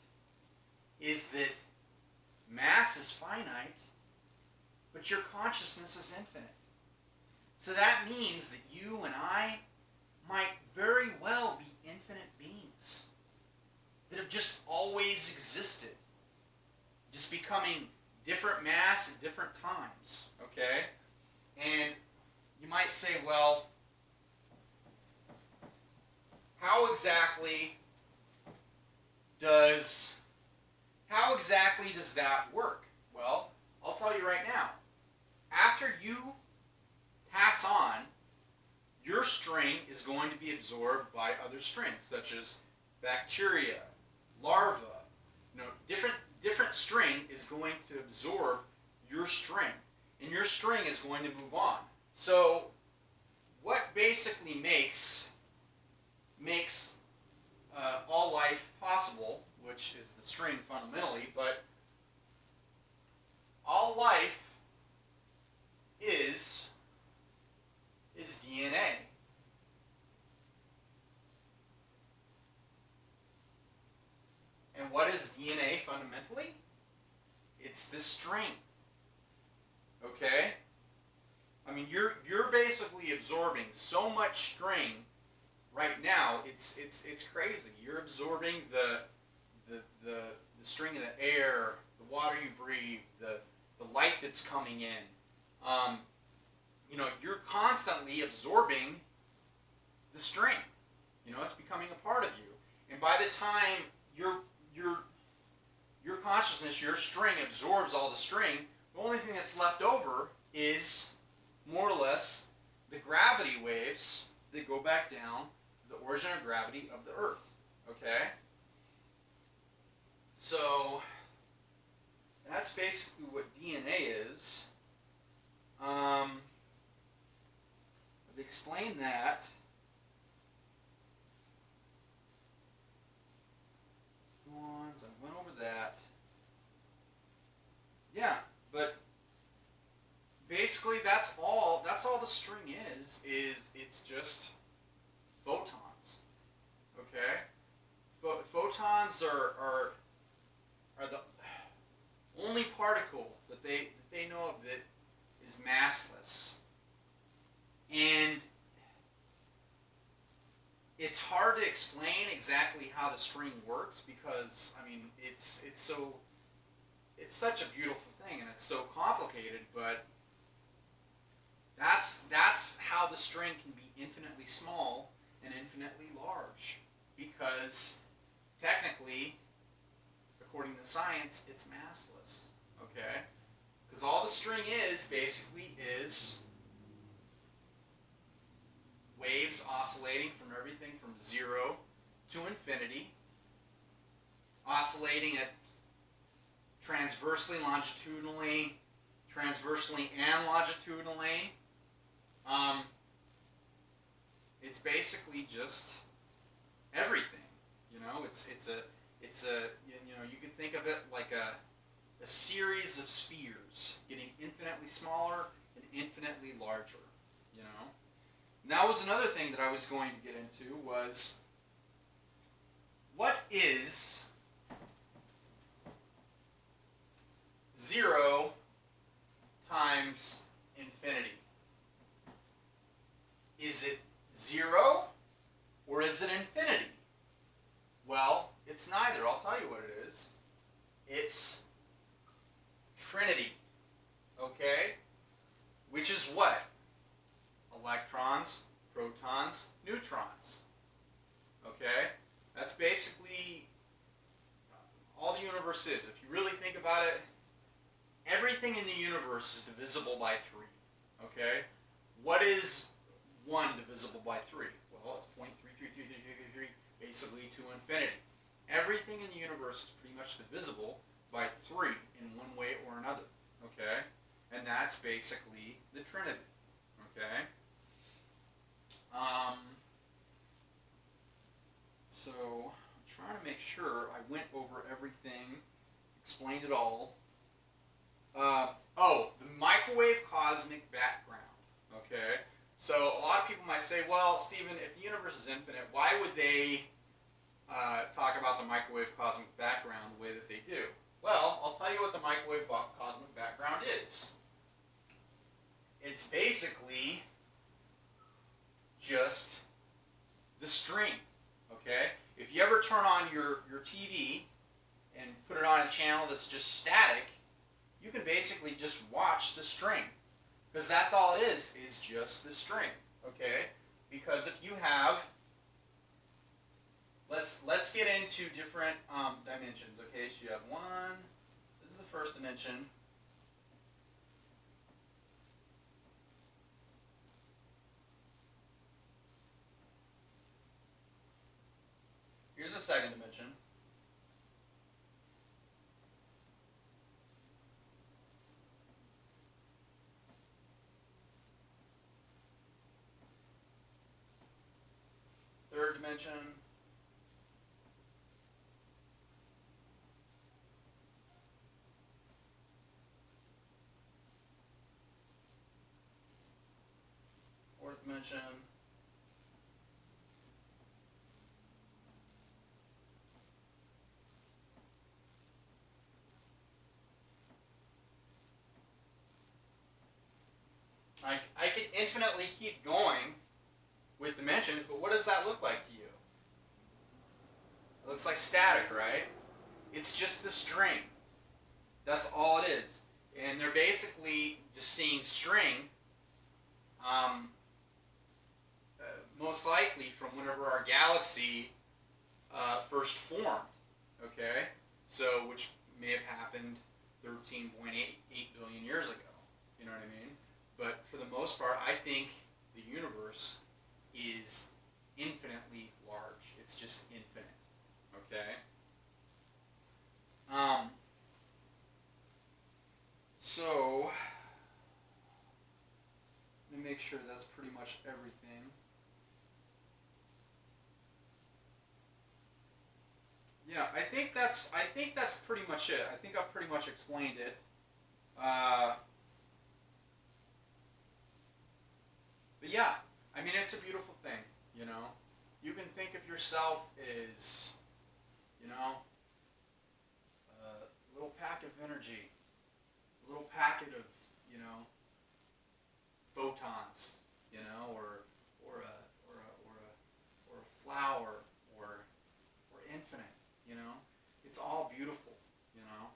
is that mass is finite, but your consciousness is infinite. So that means that you and I might very well be infinite beings that have just always existed, just becoming different mass at different times, okay? And you might say, well, how exactly does that work? Well, I'll tell you right now. After you pass on, your string is going to be absorbed by other strings, such as bacteria, larvae. Different string is going to absorb your string, and your string is going to move on. So what basically makes all life possible, which is the string fundamentally, but all life is DNA. And what is DNA fundamentally? It's this string. Okay? I mean, you're basically absorbing so much string right now. It's crazy. You're absorbing the string of the air, the water you breathe, the light that's coming in. You're constantly absorbing the string. It's becoming a part of you. And by the time your consciousness, your string absorbs all the string, the only thing that's left over is more or less the gravity waves that go back down to the origin of gravity of the Earth. Okay? So that's basically what DNA is. I've explained that. I went over that. Yeah, but basically that's all the string is it's just photons. Okay? protons are the only particle that they know of that is massless. And it's hard to explain exactly how the string works because, I mean, it's such a beautiful thing and it's so complicated, but that's how the string can be infinitely small and infinitely large, because technically, according to science, it's massless. Okay? Because all the string is basically is waves oscillating from everything from 0 to infinity, oscillating at transversely, longitudinally, and longitudinally. It's basically just everything. You know, it's a you know, you can think of it like a series of spheres getting infinitely smaller and infinitely larger. You know, and that was another thing that I was going to get into was what is 0 times infinity? Is it 0 or is it infinity? Well, it's neither. I'll tell you what it is. It's Trinity. Okay? Which is what? Electrons, protons, neutrons. Okay? That's basically all the universe is. If you really think about it, everything in the universe is divisible by 3. Okay? What is 1 divisible by 3? Well, it's 0.33333, basically to infinity. Everything in the universe is pretty much divisible by 3 in one way or another. Okay? And that's basically the Trinity. Okay? So, I'm trying to make sure I went over everything, explained it all. Oh, the microwave cosmic background. Okay? So, a lot of people might say, well, Stephen, if the universe is infinite, why would they talk about the microwave cosmic background the way that they do? Well, I'll tell you what the microwave cosmic background is. It's basically just the string. Okay? If you ever turn on your TV and put it on a channel that's just static, you can basically just watch the string. Because that's all it is just the string. Okay? Because if you have, let's get into different dimensions. Okay, so you have 1, this is the first dimension. Here's the second dimension. Third dimension. Fourth dimension. I could infinitely keep going with dimensions, but what does that look like to you? It looks like static, right? It's just the string. That's all it is. And they're basically just seeing string, most likely from whenever our galaxy first formed. Okay? So, which may have happened 13.8 billion years ago. You know what I mean? But for the most part, I think the universe is infinitely large. It's just infinite. Okay? So, let me make sure that's pretty much everything. Yeah, I think that's pretty much it. I think I've pretty much explained it. But yeah, I mean, it's a beautiful thing, you know. You can think of yourself as, you know, a little packet of energy, a little packet of, you know, photons, you know, or a flower, or infinite, you know. It's all beautiful, you know.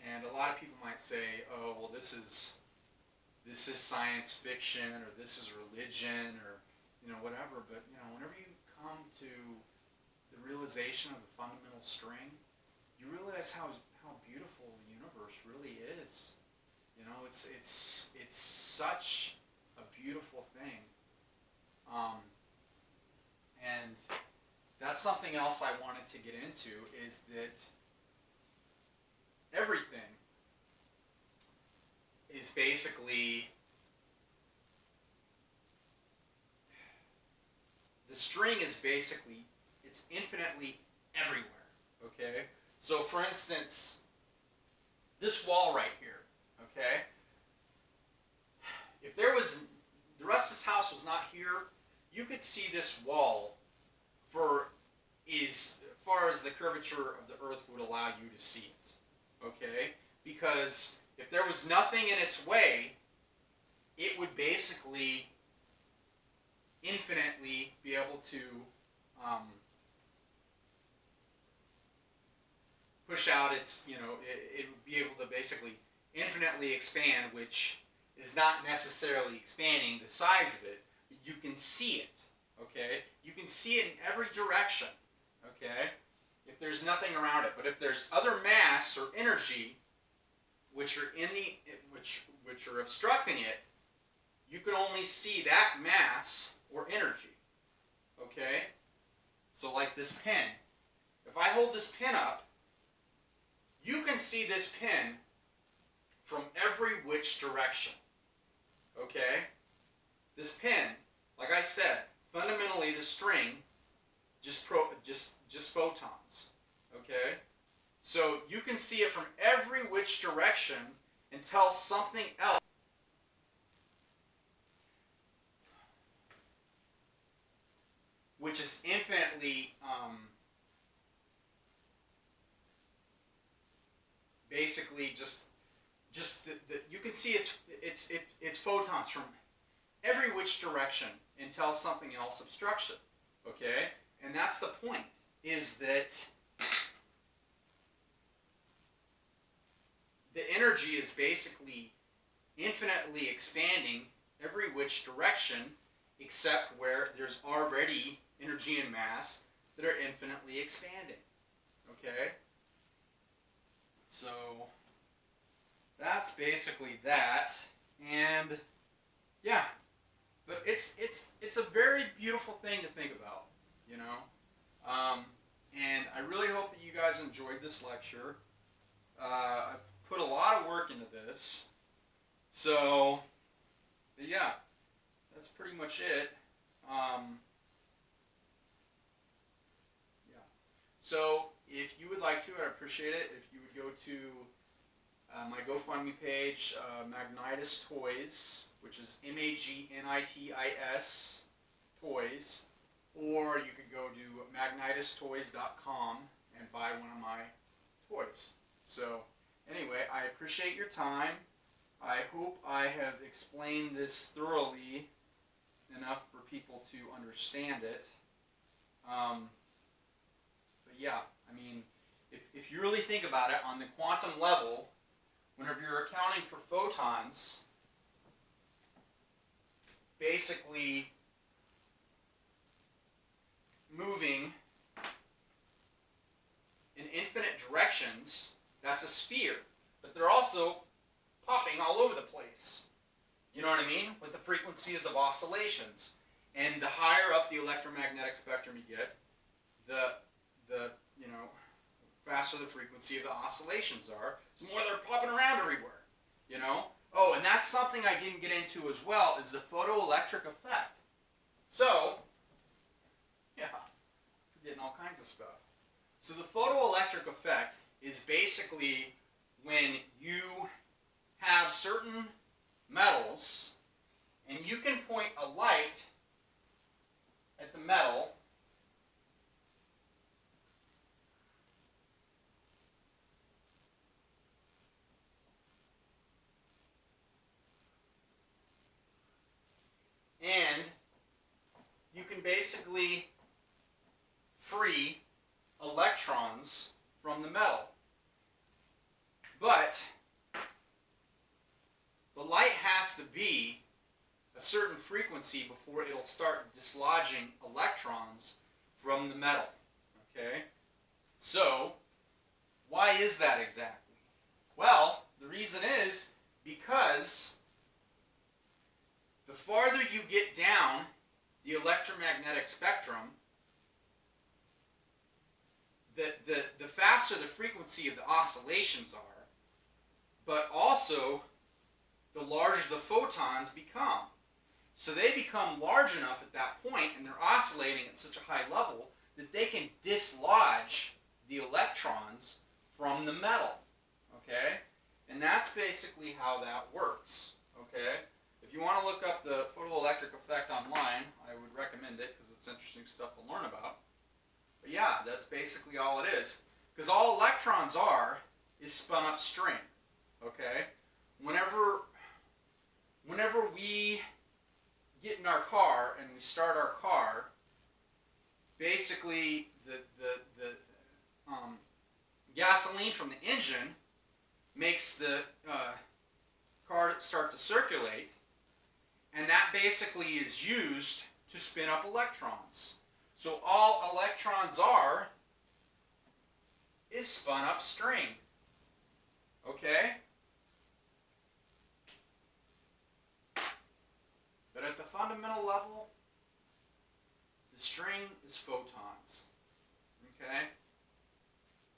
And a lot of people might say, oh, well, this is science fiction, or this is religion, or, you know, whatever. But, you know, whenever you come to the realization of the fundamental string, you realize how beautiful the universe really is. You know, it's such a beautiful thing. And that's something else I wanted to get into, is that everything is basically, the string is basically, it's infinitely everywhere, okay? So for instance, this wall right here, okay? If there was, the rest of this house was not here, you could see this wall for as far as the curvature of the earth would allow you to see it, okay? Because if there was nothing in its way, it would basically infinitely be able to push out its, you know, it would be able to basically infinitely expand, which is not necessarily expanding the size of it, but you can see it, okay? You can see it in every direction, okay? If there's nothing around it. But if there's other mass or energy which are in the, which are obstructing it, you can only see that mass or energy, okay? So like this pin. If I hold this pin up, you can see this pin from every which direction, okay? This pin, like I said, fundamentally the string, just photons, okay? So you can see it from every which direction until something else, which is infinitely, basically you can see it's photons from every which direction until something else obstructs it, okay? And that's the point, is that the energy is basically infinitely expanding every which direction except where there's already energy and mass that are infinitely expanding, okay? So that's basically that, and yeah, but it's a very beautiful thing to think about, you know. And I really hope that you guys enjoyed this lecture. I put a lot of work into this, so yeah, that's pretty much it. Yeah. So if you would like to, I'd appreciate it if you would go to my GoFundMe page, Magnitis Toys, which is MAGNITIS Toys, or you could go to magnitistoys.com and buy one of my toys. So anyway, I appreciate your time. I hope I have explained this thoroughly enough for people to understand it. But yeah, I mean, if you really think about it on the quantum level, whenever you're accounting for photons, basically moving in infinite directions, that's a sphere. But they're also popping all over the place. You know what I mean? With the frequencies of oscillations. And the higher up the electromagnetic spectrum you get, the you know, faster the frequency of the oscillations are, so more they're popping around everywhere, you know? Oh, and that's something I didn't get into as well, is the photoelectric effect. So, yeah, forgetting all kinds of stuff. So the photoelectric effect is basically when you have certain metals, and you can point a light at the metal, basically free electrons from the metal. But the light has to be a certain frequency before it'll start dislodging electrons from the metal. Okay? So, why is that exactly? Well, the reason is because the farther you get down the electromagnetic spectrum, the faster the frequency of the oscillations are, but also the larger the photons become. So they become large enough at that point, and they're oscillating at such a high level that they can dislodge the electrons from the metal. Okay? And that's basically how that works. Okay? If you want to look up the photoelectric effect online, I would recommend it because it's interesting stuff to learn about. But yeah, that's basically all it is. Because all electrons are is spun up string. Okay? Whenever we get in our car and we start our car, basically the gasoline from the engine makes the car start to circulate, and that basically is used to spin up electrons. So all electrons are is spun up string. Okay? But at the fundamental level, the string is photons. Okay?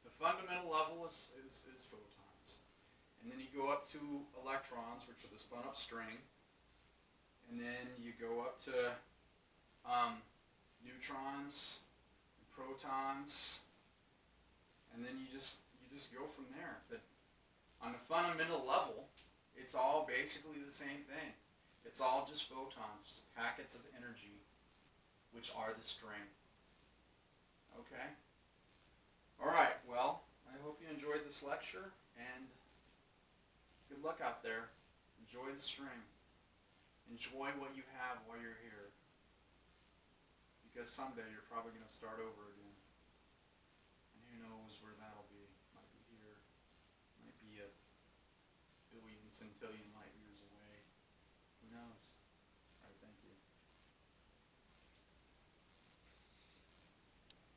The fundamental level is photons. And then you go up to electrons, which are the spun up string. And then you go up to neutrons, and protons, and then you just go from there. But on the fundamental level, it's all basically the same thing. It's all just photons, just packets of energy, which are the string. Okay? Alright, well, I hope you enjoyed this lecture, and good luck out there. Enjoy the string. Enjoy what you have while you're here. Because someday you're probably going to start over again. And who knows where that'll be. Might be here. Might be a billion centillion light years.